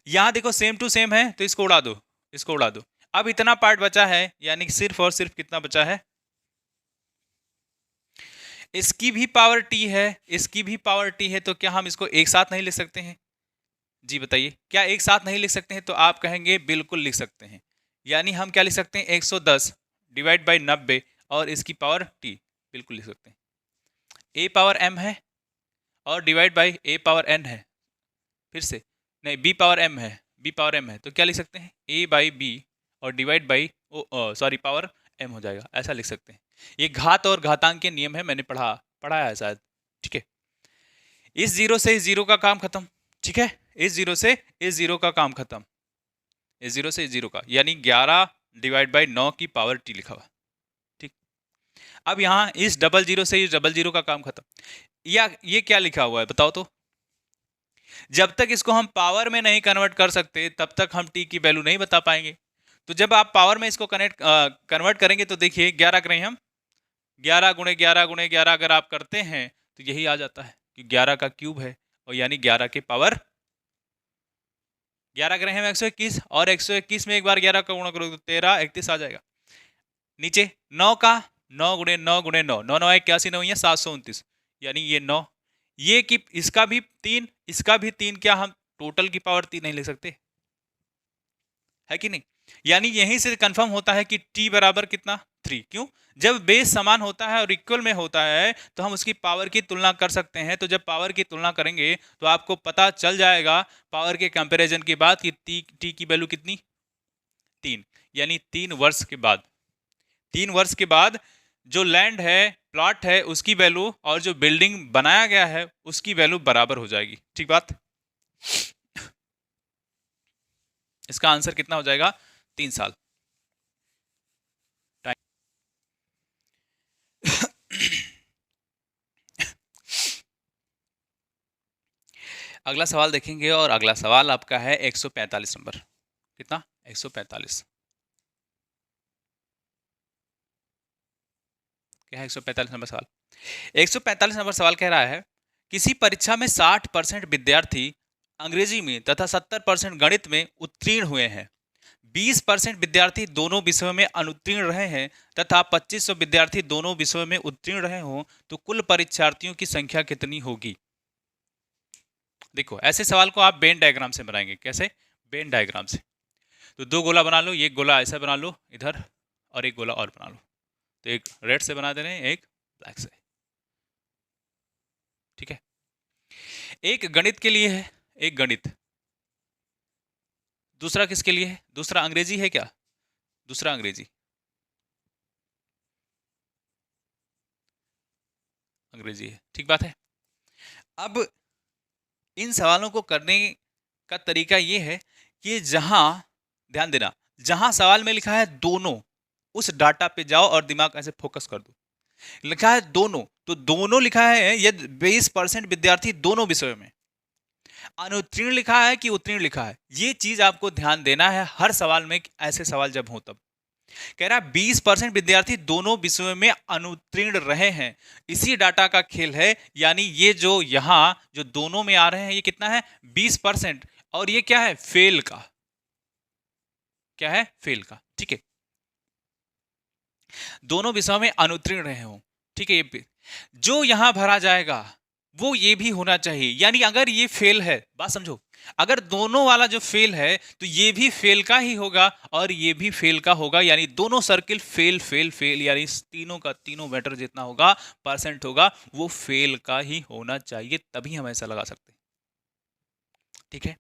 यहां देखो सेम टू सेम है, तो इसको उड़ा दो, इसको उड़ा दो। अब इतना पार्ट बचा है, यानी सिर्फ और सिर्फ कितना बचा है, इसकी भी पावर टी है, इसकी भी पावर टी है, तो क्या हम इसको एक साथ नहीं लिख सकते हैं, जी बताइए, क्या एक साथ नहीं लिख सकते हैं, तो आप कहेंगे बिल्कुल लिख सकते हैं। यानी हम क्या लिख सकते हैं, 110 डिवाइड बाई 90 और इसकी पावर टी, बिल्कुल लिख सकते हैं। ए पावर एम है और divide by A power N है, फिर से नहीं, बी पावर एम है, बी पावर एम है, तो क्या लिख सकते हैं, ए बाई बी और divide by sorry power M हो जाएगा, ऐसा लिख सकते हैं। ये घात और घातांक के नियम है, मैंने पढ़ाया है शायद, ठीक है। इस जीरो से इस जीरो का काम खत्म, ठीक है, इस जीरो से इस जीरो का काम खत्म, इस जीरो से इस जीरो का, यानी 11 डिवाइड बाई 9 की पावर टी लिखा हुआ, ठीक। अब यहाँ इस 00 से इस 00 का काम खत्म, या ये क्या लिखा हुआ है बताओ तो। जब तक इसको हम पावर में नहीं कन्वर्ट कर सकते तब तक हम टी की वैल्यू नहीं बता पाएंगे। तो जब आप पावर में इसको कन्वर्ट करेंगे तो देखिए 11 करें हम, 11 गुणे 11 गुणे 11 अगर आप करते हैं तो यही आ जाता है कि 11 का क्यूब है, और यानी 11 के पावर 11 करें हम 121, और 121 में एक बार 11 का गुणा करो तो 13, 31 आ जाएगा। नीचे 9 का 9 गुणे 9 गुणे 9, 9 9 81, 9 729, यानी ये 9, ये कि इसका भी 3, इसका भी 3, क्या हम टोटल की पावर 3 नहीं ले सकते? है कि नहीं? यानी यहीं से कंफर्म होता है कि t बराबर कितना 3। क्यों? जब बेस समान होता है और इक्वल में होता है तो हम उसकी पावर की तुलना कर सकते हैं। तो जब पावर की तुलना करेंगे तो आपको पता चल जाएगा पावर के कंपैरिजन के बाद कि t की वैल्यू कितनी 3। यानी 3 वर्ष के बाद, 3 वर्ष के बाद जो लैंड है, प्लॉट है, उसकी वैल्यू और जो बिल्डिंग बनाया गया है उसकी वैल्यू बराबर हो जाएगी। ठीक बात? इसका आंसर कितना हो जाएगा? 3 साल। अगला सवाल देखेंगे और अगला सवाल आपका है 145 नंबर। कितना? 145। क्या है 145 नंबर सवाल? 145 नंबर सवाल कह रहा है किसी परीक्षा में 60% विद्यार्थी अंग्रेजी में तथा 70% गणित में उत्तीर्ण हुए हैं, 20% विद्यार्थी दोनों विषयों में अनुत्तीर्ण रहे हैं तथा 2500 विद्यार्थी दोनों विषयों में उत्तीर्ण रहे हों, तो कुल परीक्षार्थियों की संख्या कितनी होगी? देखो, ऐसे सवाल को आप वेन डायग्राम से बनाएंगे। कैसे? वेन डायग्राम से। तो 2 गोला बना लो, एक गोला ऐसा बना लो इधर और एक गोला और बना लो। तो एक रेड से बना दे रहे हैं, एक ब्लैक से। ठीक है? एक गणित के लिए है, एक गणित। दूसरा किसके लिए है? दूसरा अंग्रेजी है क्या? दूसरा अंग्रेजी, अंग्रेजी है। ठीक बात है। अब इन सवालों को करने का तरीका ये है कि जहां, ध्यान देना, जहां सवाल में लिखा है दोनों, उस डाटा पे जाओ और दिमाग ऐसे फोकस कर दो। लिखा है दोनों, तो दोनों लिखा है, यदि 20% विद्यार्थी दोनों विषयों में, अनुत्तीर्ण लिखा है कि उत्तीर्ण लिखा है, ये चीज आपको ध्यान देना है हर सवाल में। ऐसे सवाल जब हो तब कह रहा है 20% विद्यार्थी दोनों विषयों में अनुत्तीर्ण रहे हैं, इसी डाटा का खेल है। यानी ये जो यहां जो दोनों में आ रहे हैं, ये कितना है? 20%। और ये क्या है? फेल का। क्या है? फेल का। ठीक है, दोनों विषयों में अनुत्तीर्ण रहे हो। ठीक है, ये जो यहां भरा जाएगा वो ये भी होना चाहिए। यानी अगर ये फेल है, बात समझो, अगर दोनों वाला जो फेल है तो ये भी फेल का ही होगा और ये भी फेल का होगा। यानी दोनों सर्किल फेल फेल फेल, यानी तीनों का तीनों मैटर जितना होगा, परसेंट होगा, वो फेल का ही होना चाहिए, तभी हम ऐसा लगा सकते हैं। ठीक है?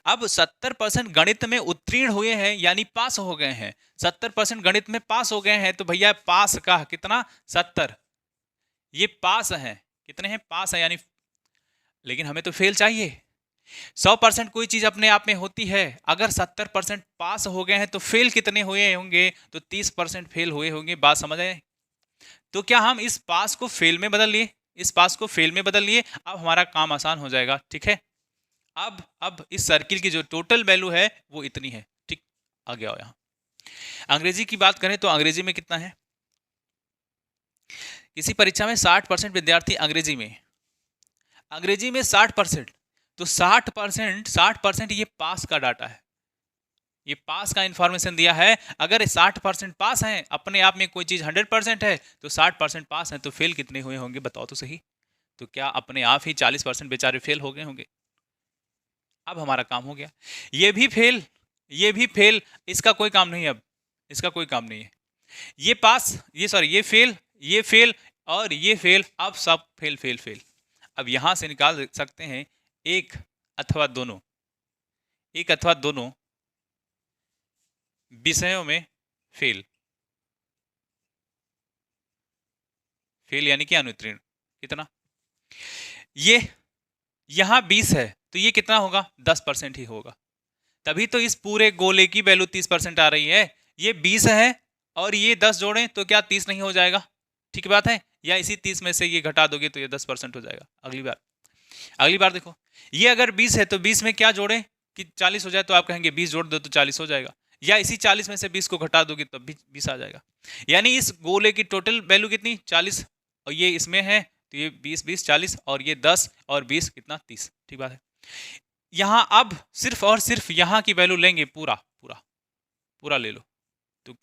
अब 70% गणित में उत्तीर्ण हुए हैं, यानी पास हो गए हैं। 70% गणित में पास हो गए हैं, तो भैया पास का कितना? 70। ये पास है, कितने हैं? पास है, यानी, लेकिन हमें तो फेल चाहिए। 100% कोई चीज अपने आप में होती है। अगर 70% पास हो गए हैं तो फेल कितने हुए होंगे? तो 30% फेल हुए होंगे। बात समझ आए? तो क्या हम इस पास को फेल में बदल लिए? इस पास को फेल में बदल लिए। अब हमारा काम आसान हो जाएगा। ठीक है? अब इस सर्किल की जो टोटल वैल्यू है वो इतनी है। ठीक, आ गया यहां। अंग्रेजी की बात करें तो अंग्रेजी में कितना है? किसी परीक्षा में 60% विद्यार्थी अंग्रेजी में, अंग्रेजी में 60%, तो 60% ये पास का डाटा है, ये पास का इंफॉर्मेशन दिया है। अगर 60% पास हैं, अपने आप में कोई चीज 100% है, तो 60% पास है, तो फेल कितने हुए होंगे? बताओ तो सही। तो क्या अपने आप ही 40% बेचारे फेल हो गए होंगे? अब हमारा काम हो गया। ये भी फेल, ये भी फेल, इसका कोई काम नहीं। अब इसका कोई काम नहीं है। ये पास, ये सॉरी, ये फेल और ये फेल, अब सब फेल फेल फेल। अब यहां से निकाल सकते हैं एक अथवा दोनों, एक अथवा दोनों विषयों में फेल। फेल यानी कि अनुत्तीर्ण। कितना? ये यहां 20 है, तो ये कितना होगा? 10% ही होगा। तभी तो इस पूरे गोले की वैल्यू 30% आ रही है। ये 20 है और ये 10 जोड़ें तो क्या 30 नहीं हो जाएगा? ठीक बात है? या इसी 30 में से ये घटा दोगे तो ये 10% हो जाएगा। अगली बार देखो, ये अगर 20 है तो 20 में क्या जोड़ें कि 40 हो जाए? तो आप कहेंगे 20 जोड़ दो तो 40 हो जाएगा। या इसी 40 में से 20 को घटा दोगे तो 20 आ जाएगा। यानी इस गोले की टोटल वैल्यू कितनी? 40। और ये इसमें है तो ये 20 20 40 और ये 10 और 20 कितना? 30। ठीक बात है? यहां अब सिर्फ और सिर्फ यहां की वैल्यू लेंगे, पूरा पूरा पूरा ले लो। तो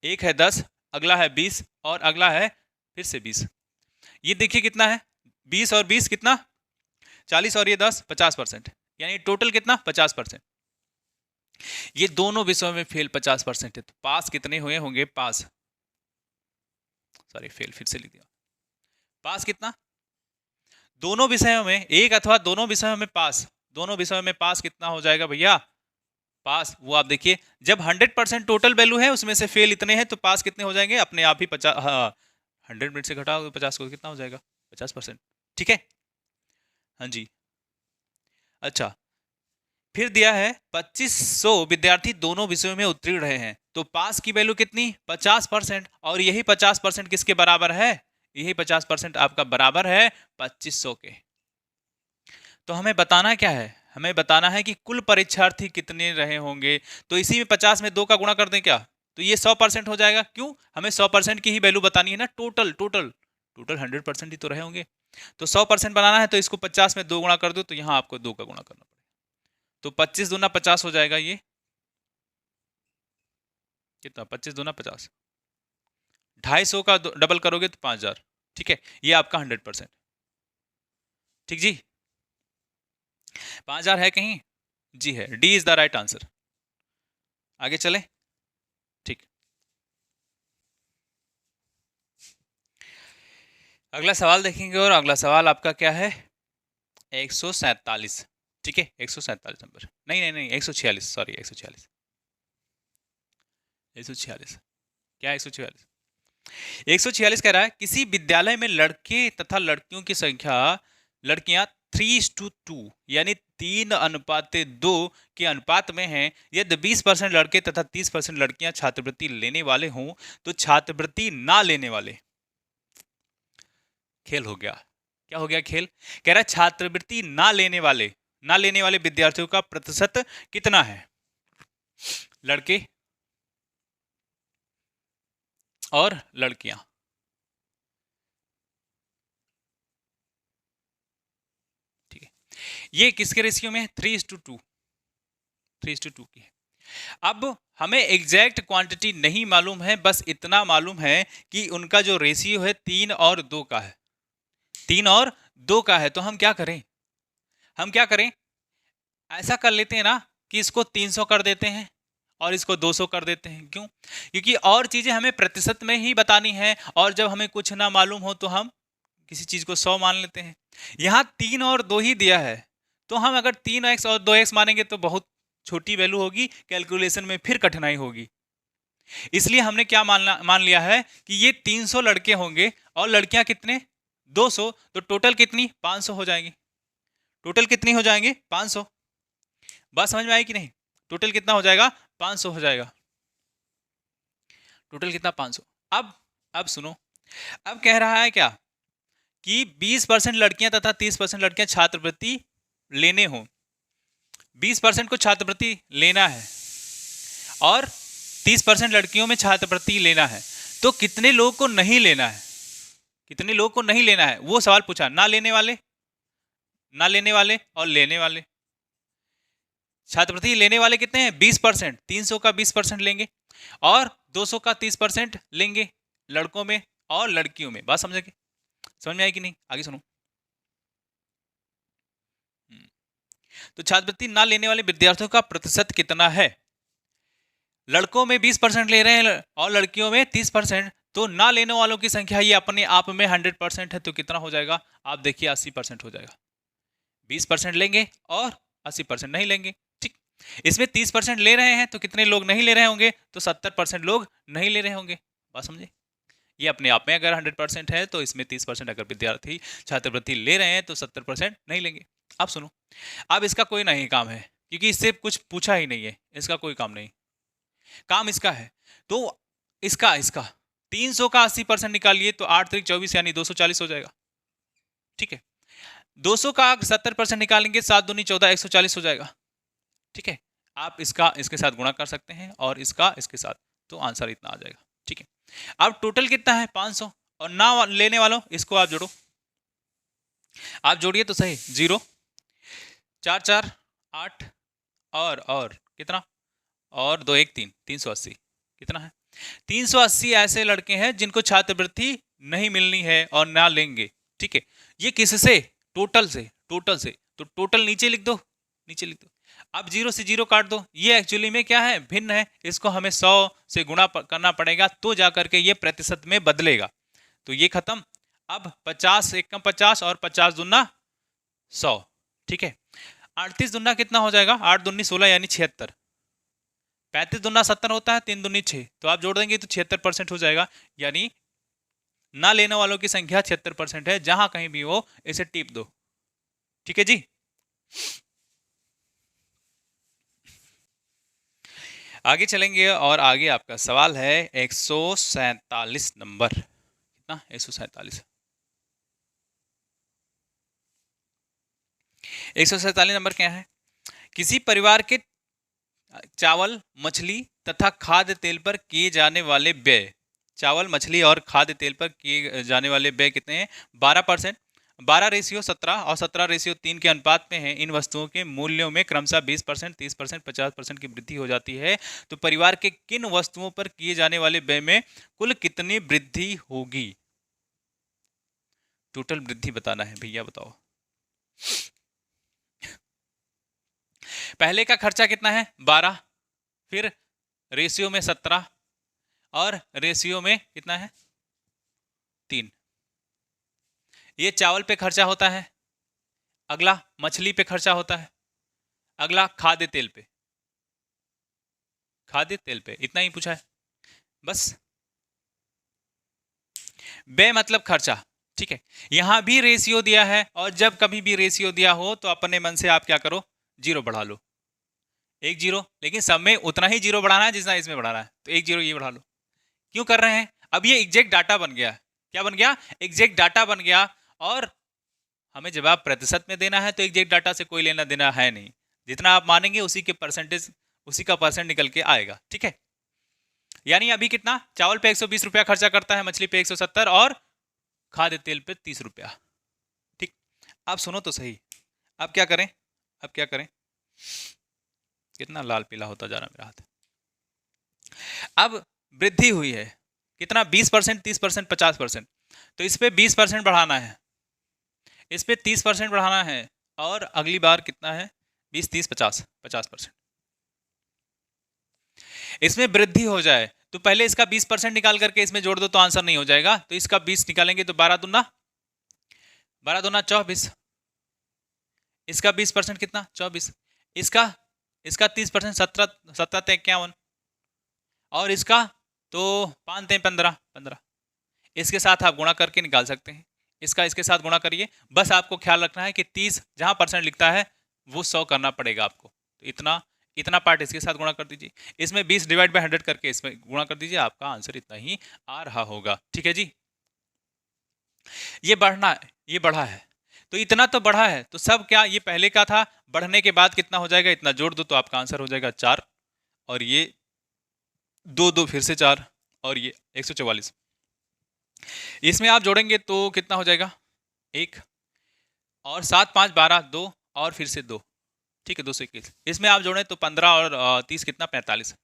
एक है 10, अगला है 20 और अगला है फिर से 20। ये देखिए कितना है? 20 और 20 कितना, 40 और ये 10, 50%, यानी टोटल कितना 50%। ये दोनों विषयों में फेल 50% है, तो पास कितने हुए होंगे, पास, सॉरी फेल फिर से लिख दिया, पास कितना, दोनों विषयों में, एक अथवा दोनों विषयों में पास, दोनों विषयों में पास कितना हो जाएगा भैया, पास, वो आप देखिए जब 100% टोटल वैल्यू है उसमें से फेल इतने हैं तो पास कितने हो जाएंगे, अपने आप ही 50, हाँ 100 मिनट से घटाओ 50 को कितना हो जाएगा, 50%, ठीक है, हाँ जी। अच्छा, फिर दिया है 2500 विद्यार्थी दोनों विषयों में उत्तीर्ण रहे हैं, तो पास की वैल्यू कितनी, 50%, और यही 50% किसके बराबर है, यही 50% आपका बराबर है 2500 के। तो हमें बताना क्या है, हमें बताना है कि कुल परीक्षार्थी कितने रहे होंगे, तो इसी में 50 में 2 का गुणा कर दें क्या, तो ये 100% हो जाएगा, क्यों, हमें 100% की ही वैल्यू बतानी है ना, टोटल टोटल टोटल 100% ही तो रहे होंगे, तो 100% बनाना है तो इसको 50 में 2 गुणा कर दो, तो यहाँ आपको 2 का गुणा करना पड़ेगा, तो 25 दूना 50 हो जाएगा, ये कितना, 25 दूना 50, 250 का डबल करोगे तो 5000, ठीक है, ये आपका 100%, ठीक जी, 5000 है कहीं, जी है, D is the right answer. आगे चले, ठीक, अगला सवाल देखेंगे, और अगला सवाल आपका क्या है, 147, ठीक है, 147 नंबर, नहीं नहीं नहीं 146, सॉरी 146, 146 क्या, 146, 146 कह रहा है किसी विद्यालय में लड़के तथा लड़कियों की संख्या, लड़कियां 3:2 यानी 3:2 के अनुपात में हैं, यदि 20% लड़के तथा 30% लड़कियां छात्रवृत्ति लेने वाले हों, तो छात्रवृत्ति ना लेने वाले, खेल हो गया, क्या हो गया खेल, कह रहा है छात्रवृत्ति ना लेने वाले विद्यार्थियों का प्रतिशत कितना है, लड़के और लड़कियां, ठीक है, ये किसके रेशियो में है, 3:2, 3:2 की है। अब हमें एग्जैक्ट क्वांटिटी नहीं मालूम है, बस इतना मालूम है कि उनका जो रेशियो है 3 और 2 का है, 3 और 2 का है, तो हम क्या करें, हम क्या करें, ऐसा कर लेते हैं ना कि इसको 300 कर देते हैं और इसको 200 कर देते हैं, क्यों, क्योंकि और चीजें हमें प्रतिशत में ही बतानी है, और जब हमें कुछ ना मालूम हो तो हम किसी चीज को 100 मान लेते हैं, यहाँ 3 और 2 ही दिया है, तो हम अगर 3x और 2x मानेंगे तो बहुत छोटी वैल्यू होगी, कैलकुलेशन में फिर कठिनाई होगी, इसलिए हमने क्या मान लिया है कि ये 300 लड़के होंगे और लड़कियां कितने, 200, तो टोटल कितनी 500 हो जाएंगी, टोटल कितनी हो जाएंगे 500, बात समझ में आई कि नहीं, टोटल कितना हो जाएगा 500 हो जाएगा, टोटल कितना 500। अब सुनो, अब कह रहा है क्या कि 20% लड़कियां तथा 30% लड़कियां छात्रवृत्ति लेने हो, 20% को छात्रवृत्ति लेना है और 30% लड़कियों में छात्रवृत्ति लेना है, तो कितने लोगों को नहीं लेना है, कितने लोगों को नहीं लेना है, वो सवाल पूछा, ना लेने वाले और लेने वाले, छात्रवृत्ति लेने वाले कितने हैं 20%, 300 का 20% लेंगे और 200 का 30% लेंगे लड़कों में और लड़कियों में, बात समझे, समझ में आई कि नहीं, आगे सुनो, तो छात्रवृत्ति ना लेने वाले विद्यार्थियों का प्रतिशत कितना है, लड़कों में 20% ले रहे हैं और लड़कियों में 30%, तो ना लेने वालों की संख्या ये अपने आप में 100% है, तो कितना हो जाएगा, आप देखिए 80% हो जाएगा, 20% लेंगे और 80% नहीं लेंगे, ठीक, इसमें 30% ले रहे हैं तो कितने लोग नहीं ले रहे होंगे, तो 70% लोग नहीं ले रहे होंगे, बात समझे, ये अपने आप में अगर 100% है तो इसमें 30% अगर विद्यार्थी छात्रवृत्ति ले रहे हैं तो 70% नहीं लेंगे। अब सुनो, अब इसका कोई नहीं काम है क्योंकि इससे कुछ पूछा ही नहीं है, इसका कोई काम नहीं, काम इसका है, तो इसका 300 का 80% निकालिए तो 8 3 24 यानी 240 हो जाएगा, ठीक है, 200 का 70% निकालेंगे 7 दूनी 14 140 हो जाएगा, ठीक है, आप इसका इसके साथ गुणा कर सकते हैं और इसका इसके साथ, तो आंसर इतना आ जाएगा, ठीक है। अब टोटल कितना है 500, और ना लेने वालों इसको आप जोड़ो, आप जोड़िए तो सही, 0 4 4 8 और कितना, और 2 1 3 380, कितना है 380 ऐसे लड़के हैं जिनको छात्रवृत्ति नहीं मिलनी है और ना लेंगे, ठीक है, ये किससे? टोटल से, टोटल से। तो टोटल नीचे लिख दो, नीचे लिख दो। अब 0 से 0 काट दो। ये एक्चुअली में क्या है? भिन्न है। इसको हमें 100 से गुणा करना पड़ेगा तो जाकर के ये प्रतिशत में बदलेगा। तो ये खत्म। अब 50 एकम 50 और 50 दूना 100। ठीक है। 38 दूना कितना हो जाएगा? 8 दूनी 16 यानी 76। 35 दूना 70 होता है, 3 दूनी 6, तो आप जोड़ देंगे तो 76% हो जाएगा। यानी ना लेने वालों की संख्या 76% है। जहां कहीं भी हो इसे टिप दो। ठीक है जी। आगे चलेंगे और आगे आपका सवाल है 147 नंबर। कितना? 147। 147 नंबर क्या है? किसी परिवार के चावल, मछली तथा खाद्य तेल पर किए जाने वाले व्यय, चावल, मछली और खाद्य तेल पर किए जाने वाले व्यय कितने हैं? 12%, 12:17 और 17:3 के अनुपात में है। इन वस्तुओं के मूल्यों में क्रमशः 20%, 30%, 50% की वृद्धि हो जाती है। तो परिवार के किन वस्तुओं पर किए जाने वाले व्यय में कुल कितनी वृद्धि होगी? टोटल वृद्धि बताना है भैया, बताओ। पहले का खर्चा कितना है? 12, फिर रेशियो में 17 और रेशियो में कितना है? 3। ये चावल पे खर्चा होता है। अगला मछली पे खर्चा होता है। अगला खाद्य तेल पे, खाद्य तेल पे। इतना ही पूछा है बस। बे मतलब खर्चा। ठीक है। यहां भी रेशियो दिया है और जब कभी भी रेशियो दिया हो तो अपने मन से आप क्या करो? 0 बढ़ा लो। 1 0, लेकिन सब में उतना ही 0 बढ़ाना है जितना इसमें बढ़ाना है। तो 1 0 ये बढ़ा लो। क्यों कर रहे हैं? अब ये एग्जैक्ट डाटा बन गया। क्या बन गया? एग्जैक्ट डाटा बन गया। और हमें जवाब प्रतिशत में देना है तो एग्जैक्ट डाटा से कोई लेना देना है नहीं। जितना आप मानेंगे उसी के परसेंटेज, उसी का परसेंट निकल के आएगा। ठीक है। यानी अभी कितना? चावल पे 120 रुपया खर्चा करता है, मछली पे 170 और खाद्य तेल पे 30 रुपया। ठीक। आप सुनो तो सही। अब क्या करें? अब क्या करें? कितना लाल पीला होता जा रहा मेरा हाथ। अब वृद्धि हुई है कितना? 20%, 30%, 50%। तो इस पे 20% बढ़ाना है, इस पे 30% बढ़ाना है, और अगली बार कितना है? 20, 30, 50, 50%। इसमें वृद्धि हो जाए तो पहले इसका 20% निकाल करके इसमें जोड़ दो तो आंसर नहीं हो जाएगा। तो इसका 20 निकालेंगे तो 12 दूना 24। इसका 20% कितना? 24। इसका 30% 17, 17 51। और इसका तो 5 15 15। इसके साथ आप गुणा करके निकाल सकते हैं। इसका इसके साथ गुणा करिए। बस आपको ख्याल रखना है कि 30 जहां परसेंट लिखता है वो 100 करना पड़ेगा आपको। तो इतना इतना पार्ट इसके साथ गुणा कर दीजिए। इसमें 20 डिवाइड बाय 100 करके इसमें गुणा कर दीजिए। आपका आंसर इतना ही आ रहा होगा। ठीक है जी। ये बढ़ना है, ये बढ़ा है तो इतना तो बढ़ा है। तो सब क्या? ये पहले का था, बढ़ने के बाद कितना हो जाएगा? इतना जोड़ दो तो आपका आंसर हो जाएगा 4। और ये 2 2 फिर से 4 और ये 144। इसमें आप जोड़ेंगे तो कितना हो जाएगा? 1 और 7 5 12 2 और फिर से 2। ठीक है, 221। इसमें आप जोड़ें तो 15 और 30 कितना? 45।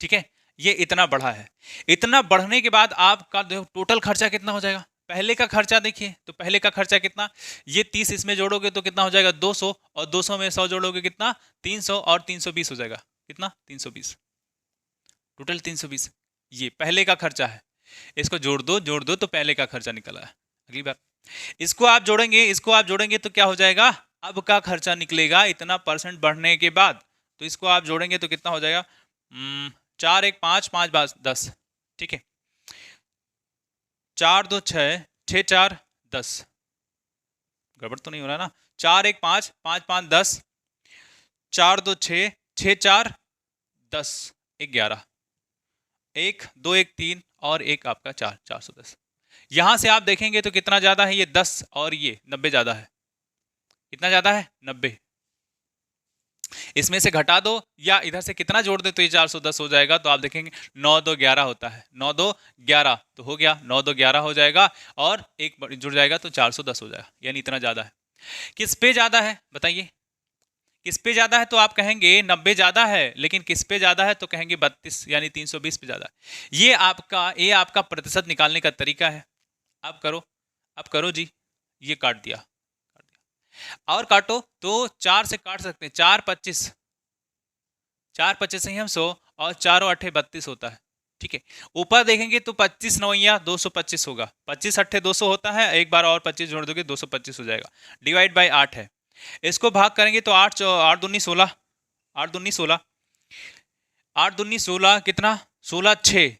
ठीक है। ये इतना बढ़ा है। इतना बढ़ने के बाद आपका टोटल खर्चा कितना हो जाएगा? पहले का खर्चा देखिए तो पहले का खर्चा कितना? ये 30 इसमें जोड़ोगे तो कितना हो जाएगा? 200, और 200 में 100 जोड़ोगे कितना? 300, और 320 हो जाएगा। कितना? 320। टोटल 320। ये पहले का खर्चा है। इसको जोड़ दो तो पहले का खर्चा निकला है। अगली बार इसको आप जोड़ेंगे, इसको आप जोड़ेंगे तो क्या हो जाएगा? अब का खर्चा निकलेगा इतना परसेंट बढ़ने के बाद। तो इसको आप जोड़ेंगे तो कितना हो जाएगा? 4 1 5 5 10। ठीक है। 4 2 6 6 4 10। गड़बड़ तो नहीं हो रहा ना? 4 1 5 5 5 10, 4 2 6 6 4 10, 11, 1 2 1 3 और 1 आपका 4, 410। यहां से आप देखेंगे तो कितना ज्यादा है? ये 10 और ये 90 ज्यादा है। कितना ज्यादा है? 90। इसमें से घटा दो या इधर से कितना जोड़ दे तो ये 410 हो जाएगा। तो आप देखेंगे 9 2 11 होता है। 9 2 11 तो हो गया, 9 2 11 हो जाएगा और एक जुड़ जाएगा तो 410 हो जाएगा। यानी इतना ज्यादा है। किस पे ज्यादा है बताइए? किस पे ज्यादा है? तो आप कहेंगे 90 ज्यादा है, लेकिन किस पे ज्यादा है? तो कहेंगे 32 यानी 320 पे ज्यादा है। ये आपका प्रतिशत निकालने का तरीका है। अब करो जी। ये काट दिया, और काटो तो 4 से काट सकते हैं, 4 25, 4 25 से ही हम 100, और 4 और 8 32 होता है। ठीक है, ऊपर देखेंगे तो 25 नौया 225 होगा, 25 अट्ठे 200 होता है, एक बार और 25 जोड़ दोगे 225 हो जाएगा, डिवाइड बाय 8 है। इसको भाग करेंगे तो 8 8 दूनी 16, 8 दूनी 16, 8 दूनी 16 कितना, 16 6,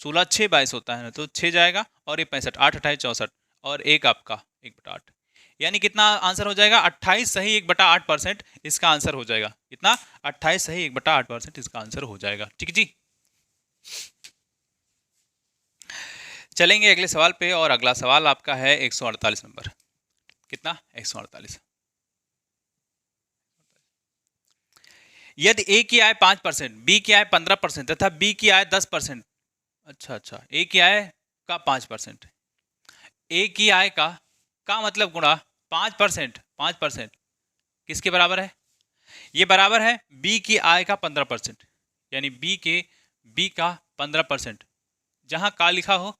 16 6 22 होता है ना, तो 6 जाएगा, और ये 65, 8 28 64, और एक आपका 1/8, यानी कितना आंसर हो जाएगा, 28 सही 1/8% इसका आंसर हो जाएगा। कितना, 28 सही 1/8% इसका आंसर हो जाएगा। ठीक जी, चलेंगे अगले सवाल पे, और अगला सवाल आपका है 148 नंबर। कितना, 148। यदि ए की आय 5%, बी की आय 15% तथा बी की आय 10%, अच्छा, ए की आय का 5%, ए की आय का मतलब गुणा 5%, 5% किसके बराबर है, ये बराबर है बी की आय का 15%, यानी बी का 15%, जहां का लिखा हो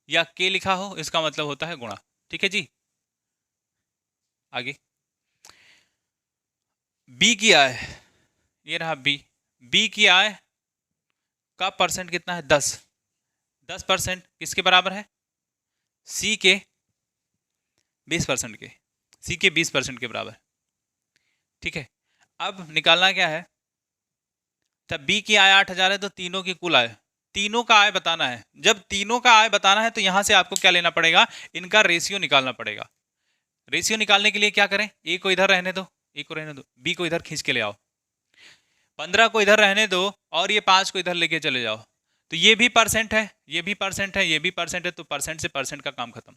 या के लिखा हो इसका मतलब होता है गुणा। ठीक है जी, आगे बी की आय, ये रहा बी की आय का परसेंट कितना है, 10% किसके बराबर है, सी के 20% के, सी के 20% के बराबर। ठीक है, अब निकालना क्या है, तब बी की आय 8,000 है तो तीनों की कुल आय, तीनों का आय बताना है। जब तीनों का आय बताना है तो यहां से आपको क्या लेना पड़ेगा, इनका रेशियो निकालना पड़ेगा। रेशियो निकालने के लिए क्या करें, ए को इधर रहने दो, ए को रहने दो, बी को इधर खींच के ले आओ, 15 को इधर रहने दो, और ये 5 को इधर लेके चले जाओ, तो ये भी परसेंट है, ये भी परसेंट है, ये भी परसेंट है, तो परसेंट से परसेंट का काम खत्म।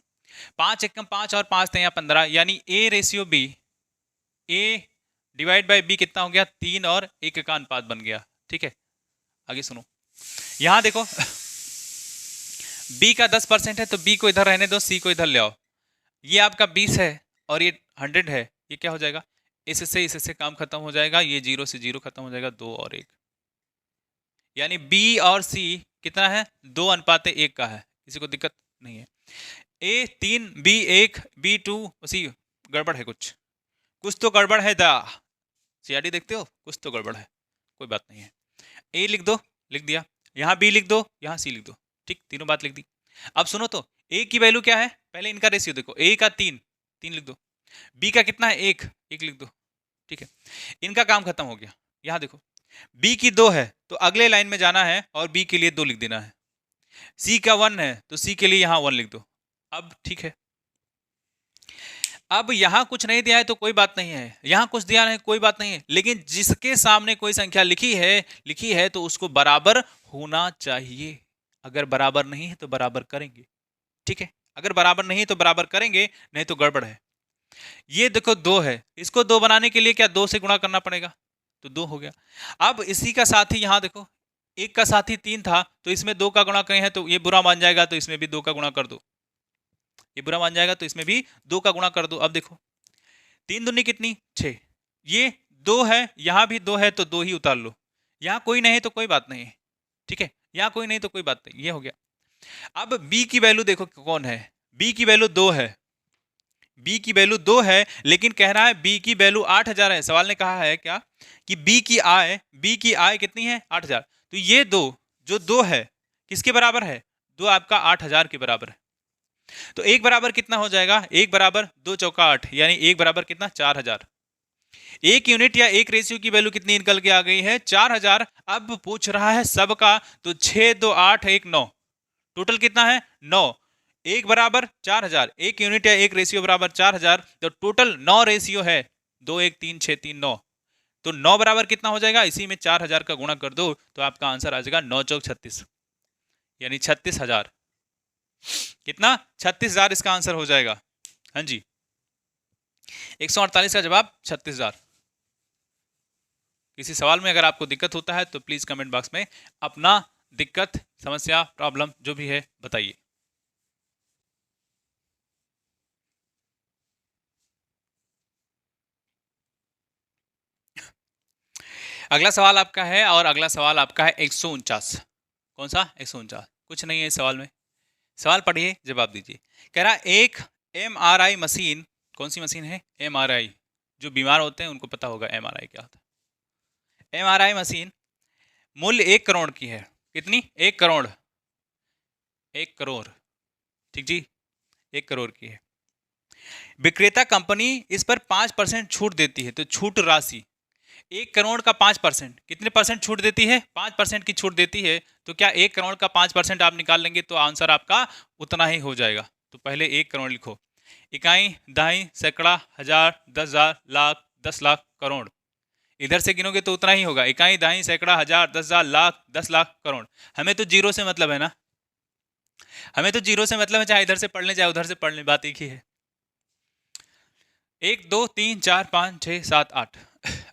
5 एकम 5 और 5 यहाँ 15, यानी A ratio B, A divide by B कितना हो गया, 3 और 1 का अनुपात बन गया। ठीक है, आगे सुनो, यहां देखो बी का 10% है तो बी को इधर रहने दो, सी को इधर ले आओ, ये आपका 20 है और ये 100 है, ये क्या हो जाएगा, इससे काम खत्म हो जाएगा, ये 0 से 0 खत्म हो जाएगा, 2 और 1, यानी बी और सी कितना है, 2:1 का है, किसी को दिक्कत नहीं है। ए 3 बी 1 बी 2, उसी गड़बड़ है, कुछ तो गड़बड़ है, दा सीआरडी देखते हो, कुछ तो गड़बड़ है, कोई बात नहीं है। ए लिख दो, लिख दिया, यहाँ बी लिख दो, यहाँ सी लिख दो, ठीक, तीनों बात लिख दी। अब सुनो तो, ए की वैल्यू क्या है, पहले इनका रेशियो देखो, ए का 3 लिख दो, बी का कितना है 1 लिख दो। ठीक है, इनका काम खत्म हो गया। यहाँ देखो बी की 2 है तो अगले लाइन में जाना है और बी के लिए 2 लिख देना है, सी का 1 है तो सी के लिए यहाँ 1 लिख दो। अब ठीक है, अब यहां कुछ नहीं दिया है तो कोई बात नहीं है, यहां कुछ दिया नहीं कोई बात नहीं है, लेकिन जिसके सामने कोई संख्या लिखी है तो उसको बराबर होना चाहिए। अगर बराबर नहीं है तो बराबर करेंगे। ठीक है, अगर बराबर नहीं तो बराबर करेंगे, नहीं तो गड़बड़ है। ये देखो 2 है, इसको 2 बनाने के लिए क्या 2 से गुणा करना पड़ेगा, तो 2 हो गया। अब इसी का साथी यहां देखो, एक का साथी 3 था तो इसमें 2 का गुणा करें है तो ये बुरा मान जाएगा, तो इसमें भी 2 का गुणा कर दो, ये बुरा मान जाएगा तो इसमें भी 2 का गुणा कर दो। अब देखो 3 दूनी कितनी 6, ये 2 है, यहां भी 2 है तो 2 ही उतार लो, यहां कोई नहीं तो कोई बात नहीं है। ठीक है, यहां कोई नहीं तो कोई बात नहीं, ये हो गया। अब b की वैल्यू देखो कौन है, b की वैल्यू 2 है, b की वैल्यू 2 है, लेकिन कह रहा है b की वैल्यू 8,000 है। सवाल ने कहा है क्या कि b की आय कितनी है 8,000, तो ये 2 जो 2 है किसके बराबर है, 2 आपका 8,000 के बराबर है। तो एक बराबर कितना हो जाएगा, एक बराबर 2 चौका 8, यानी एक बराबर कितना 4,000। एक यूनिट या एक रेशियो की वैल्यू कितनी निकल के आ गई है 4,000। अब पूछ रहा है सबका, तो 6 2 8 1 9, टोटल कितना है 9, एक बराबर 4,000, एक यूनिट या एक रेशियो बराबर 4,000, तो टोटल 9 रेशियो है, 2 1 3 6 3 9, तो 9 बराबर कितना हो जाएगा, इसी में 4,000 का गुणा कर दो तो आपका आंसर आ जाएगा 9 चौक 36, यानी 36,000। कितना 36,000 इसका आंसर हो जाएगा। हाँ जी, 148 का जवाब 36,000। किसी सवाल में अगर आपको दिक्कत होता है तो प्लीज कमेंट बॉक्स में अपना दिक्कत, समस्या, प्रॉब्लम जो भी है बताइए। अगला सवाल आपका है, और अगला सवाल आपका है 149। कौन सा 149, कुछ नहीं है इस सवाल में, सवाल पढ़िए, जवाब दीजिए। कह रहा एक MRI मशीन, कौन सी मशीन है? MRI, जो बीमार होते हैं उनको पता होगा MRI क्या होता है। MRI मशीन मूल्य 1 करोड़ की है। कितनी? 1 करोड़। 1 करोड़, ठीक जी, 1 करोड़ की है। विक्रेता कंपनी इस पर 5% छूट देती है, तो छूट राशि 1 करोड़ का 5%, कितने परसेंट छूट देती है? 5% की छूट देती है। तो क्या 1 करोड़ का 5% आप निकाल लेंगे तो आंसर आपका उतना ही हो जाएगा। तो पहले 1 करोड़ लिखो। इकाई, दहाई, सैकड़ा, हजार, 10,000, लाख, 10 लाख, करोड़। इधर से गिनोगे तो उतना ही होगा। इकाई, दहाई, सैकड़ा, हजार, 10,000, लाख, 10 लाख, करोड़। हमें तो जीरो से मतलब है ना, हमें तो जीरो से मतलब है, चाहे इधर से पढ़ लें चाहे उधर से पढ़ लें, बात एक ही है। 1 2 3 4 5 6 7 8।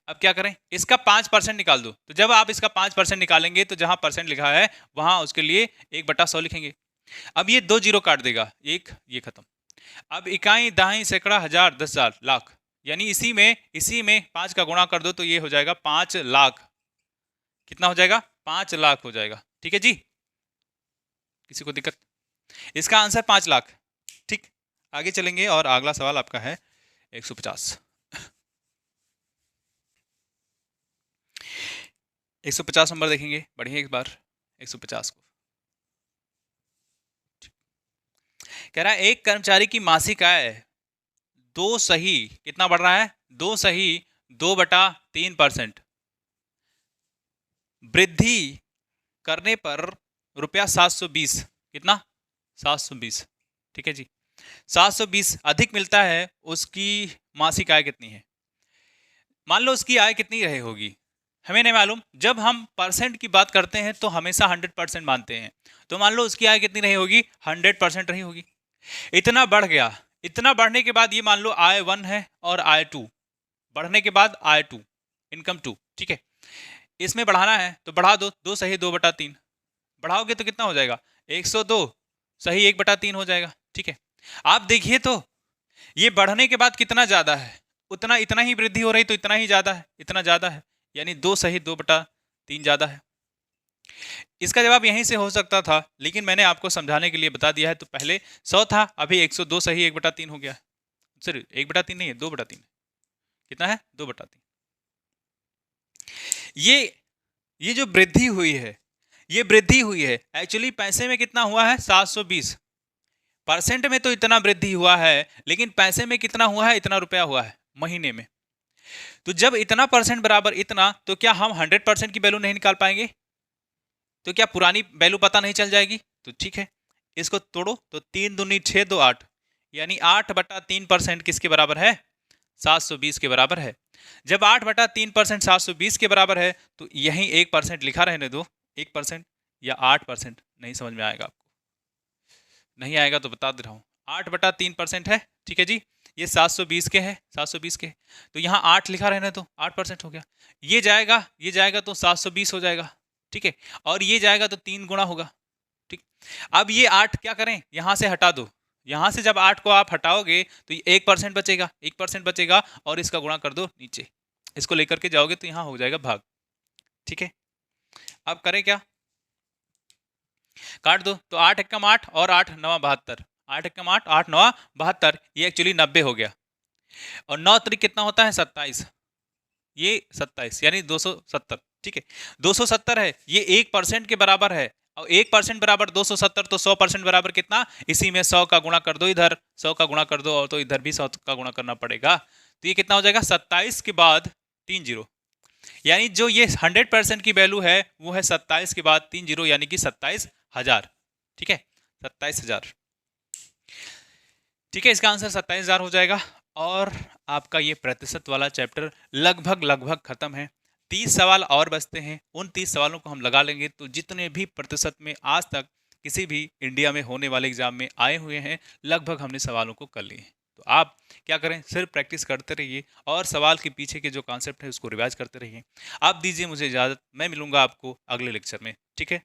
अब क्या करें? इसका 5% निकाल दो। तो जब आप इसका 5% निकालेंगे तो जहां परसेंट लिखा है वहां उसके लिए 1/100 लिखेंगे। अब ये 2 जीरो काट देगा, एक ये खत्म। अब इकाई, दहाई, सैकड़ा, हजार, 10,000, लाख, यानी इसी में 5 का गुणा कर दो तो ये हो जाएगा 5 लाख। कितना हो जाएगा? 5 लाख हो जाएगा। ठीक है जी, किसी को दिक्कत? इसका आंसर 5 लाख। ठीक, आगे चलेंगे और अगला सवाल आपका है 150। 150 नंबर देखेंगे, बढ़िए एक बार 150 को। कह रहा है एक कर्मचारी की मासिक आय 2 सही, कितना बढ़ रहा है? 2 सही 2/3% वृद्धि करने पर रुपया 720, कितना? 720, ठीक है जी। 720 अधिक मिलता है, उसकी मासिक आय कितनी है? मान लो उसकी आय कितनी रही होगी, हमें नहीं मालूम। जब हम परसेंट की बात करते हैं तो हमेशा 100% मानते हैं। तो मान लो उसकी आय कितनी रही होगी? 100% रही होगी। इतना बढ़ गया, इतना बढ़ने के बाद ये मान लो आय 1 है और आय 2, बढ़ने के बाद आय 2, इनकम 2, ठीक है। इसमें बढ़ाना है तो बढ़ा दो, 2 सही 2/3, बढ़ाओगे तो कितना हो जाएगा? 102 सही 1/3 हो जाएगा, ठीक है। आप देखिए तो ये बढ़ने के बाद कितना ज्यादा है, उतना इतना ही वृद्धि हो रही तो इतना ही ज्यादा है, इतना ज्यादा है, यानी 2 सही 2/3 ज्यादा है। इसका जवाब यहीं से हो सकता था, लेकिन मैंने आपको समझाने के लिए बता दिया है। तो पहले 100 था, अभी 102 सही 1/3 हो गया। सॉरी 1/3 नहीं है, 2/3। कितना है? 2/3। ये जो वृद्धि हुई है, ये वृद्धि हुई है एक्चुअली पैसे में कितना हुआ है? 720। परसेंट में तो इतना वृद्धि हुआ है, लेकिन पैसे में कितना हुआ है? इतना रुपया हुआ है महीने में। तो जब इतना परसेंट बराबर इतना, तो क्या हम 100% की वैल्यू नहीं निकाल पाएंगे? तो क्या पुरानी वैल्यू पता नहीं चल जाएगी? तो ठीक है, इसको तोड़ो तो 3 दूनी 6 2 8, यानी 8/3% किसके बराबर है? 720 के बराबर है। जब 8/3% 720 के बराबर है तो यही 1% लिखा रहने दो, 1% या 8%, नहीं समझ में आएगा आपको, नहीं आएगा तो बता दे रहा हूँ। 8/3% है, ठीक है जी। ये 720 के है, 720 के, तो यहाँ 8 लिखा रहने तो 8% हो गया। ये जाएगा तो 720 हो जाएगा, ठीक है। और ये जाएगा तो 3 गुना होगा, ठीक। अब ये 8 क्या करें? यहाँ से हटा दो। यहाँ से जब 8 को आप हटाओगे तो ये 1% बचेगा, 1% बचेगा और इसका गुणा कर दो नीचे, इसको लेकर के जाओगे तो यहाँ हो जाएगा भाग, ठीक है। अब करें क्या? काट दो तो 8 एकम 8 और 8 9 72, 8 एकम 8 8 9 72, ये एक्चुअली 90 हो गया। और 9 त्रिक कितना होता है? 27, ये 27 यानी 270, ठीक है। 270 है, ये 1% के बराबर है, और 1% बराबर 270, तो 100% बराबर कितना? इसी में 100 का गुणा कर दो, इधर 100 का गुणा कर दो, और तो इधर भी 100 का गुणा करना पड़ेगा। तो ये कितना हो जाएगा? 27 के बाद 3 जीरो, यानी जो ये 100% की वैल्यू है वो है 27 के बाद 3 जीरो, यानी कि 27,000, ठीक है, 27,000, ठीक है। इसका आंसर 27,000 हो जाएगा। और आपका ये प्रतिशत वाला चैप्टर लगभग खत्म है। 30 सवाल और बचते हैं, उन 30 सवालों को हम लगा लेंगे तो जितने भी प्रतिशत में आज तक किसी भी इंडिया में होने वाले एग्जाम में आए हुए हैं, लगभग हमने सवालों को कर लिए हैं। तो आप क्या करें? सिर्फ प्रैक्टिस करते रहिए और सवाल के पीछे के जो कॉन्सेप्ट है उसको रिवाइज करते रहिए। आप दीजिए मुझे इजाज़त, मैं मिलूंगा आपको अगले लेक्चर में, ठीक है।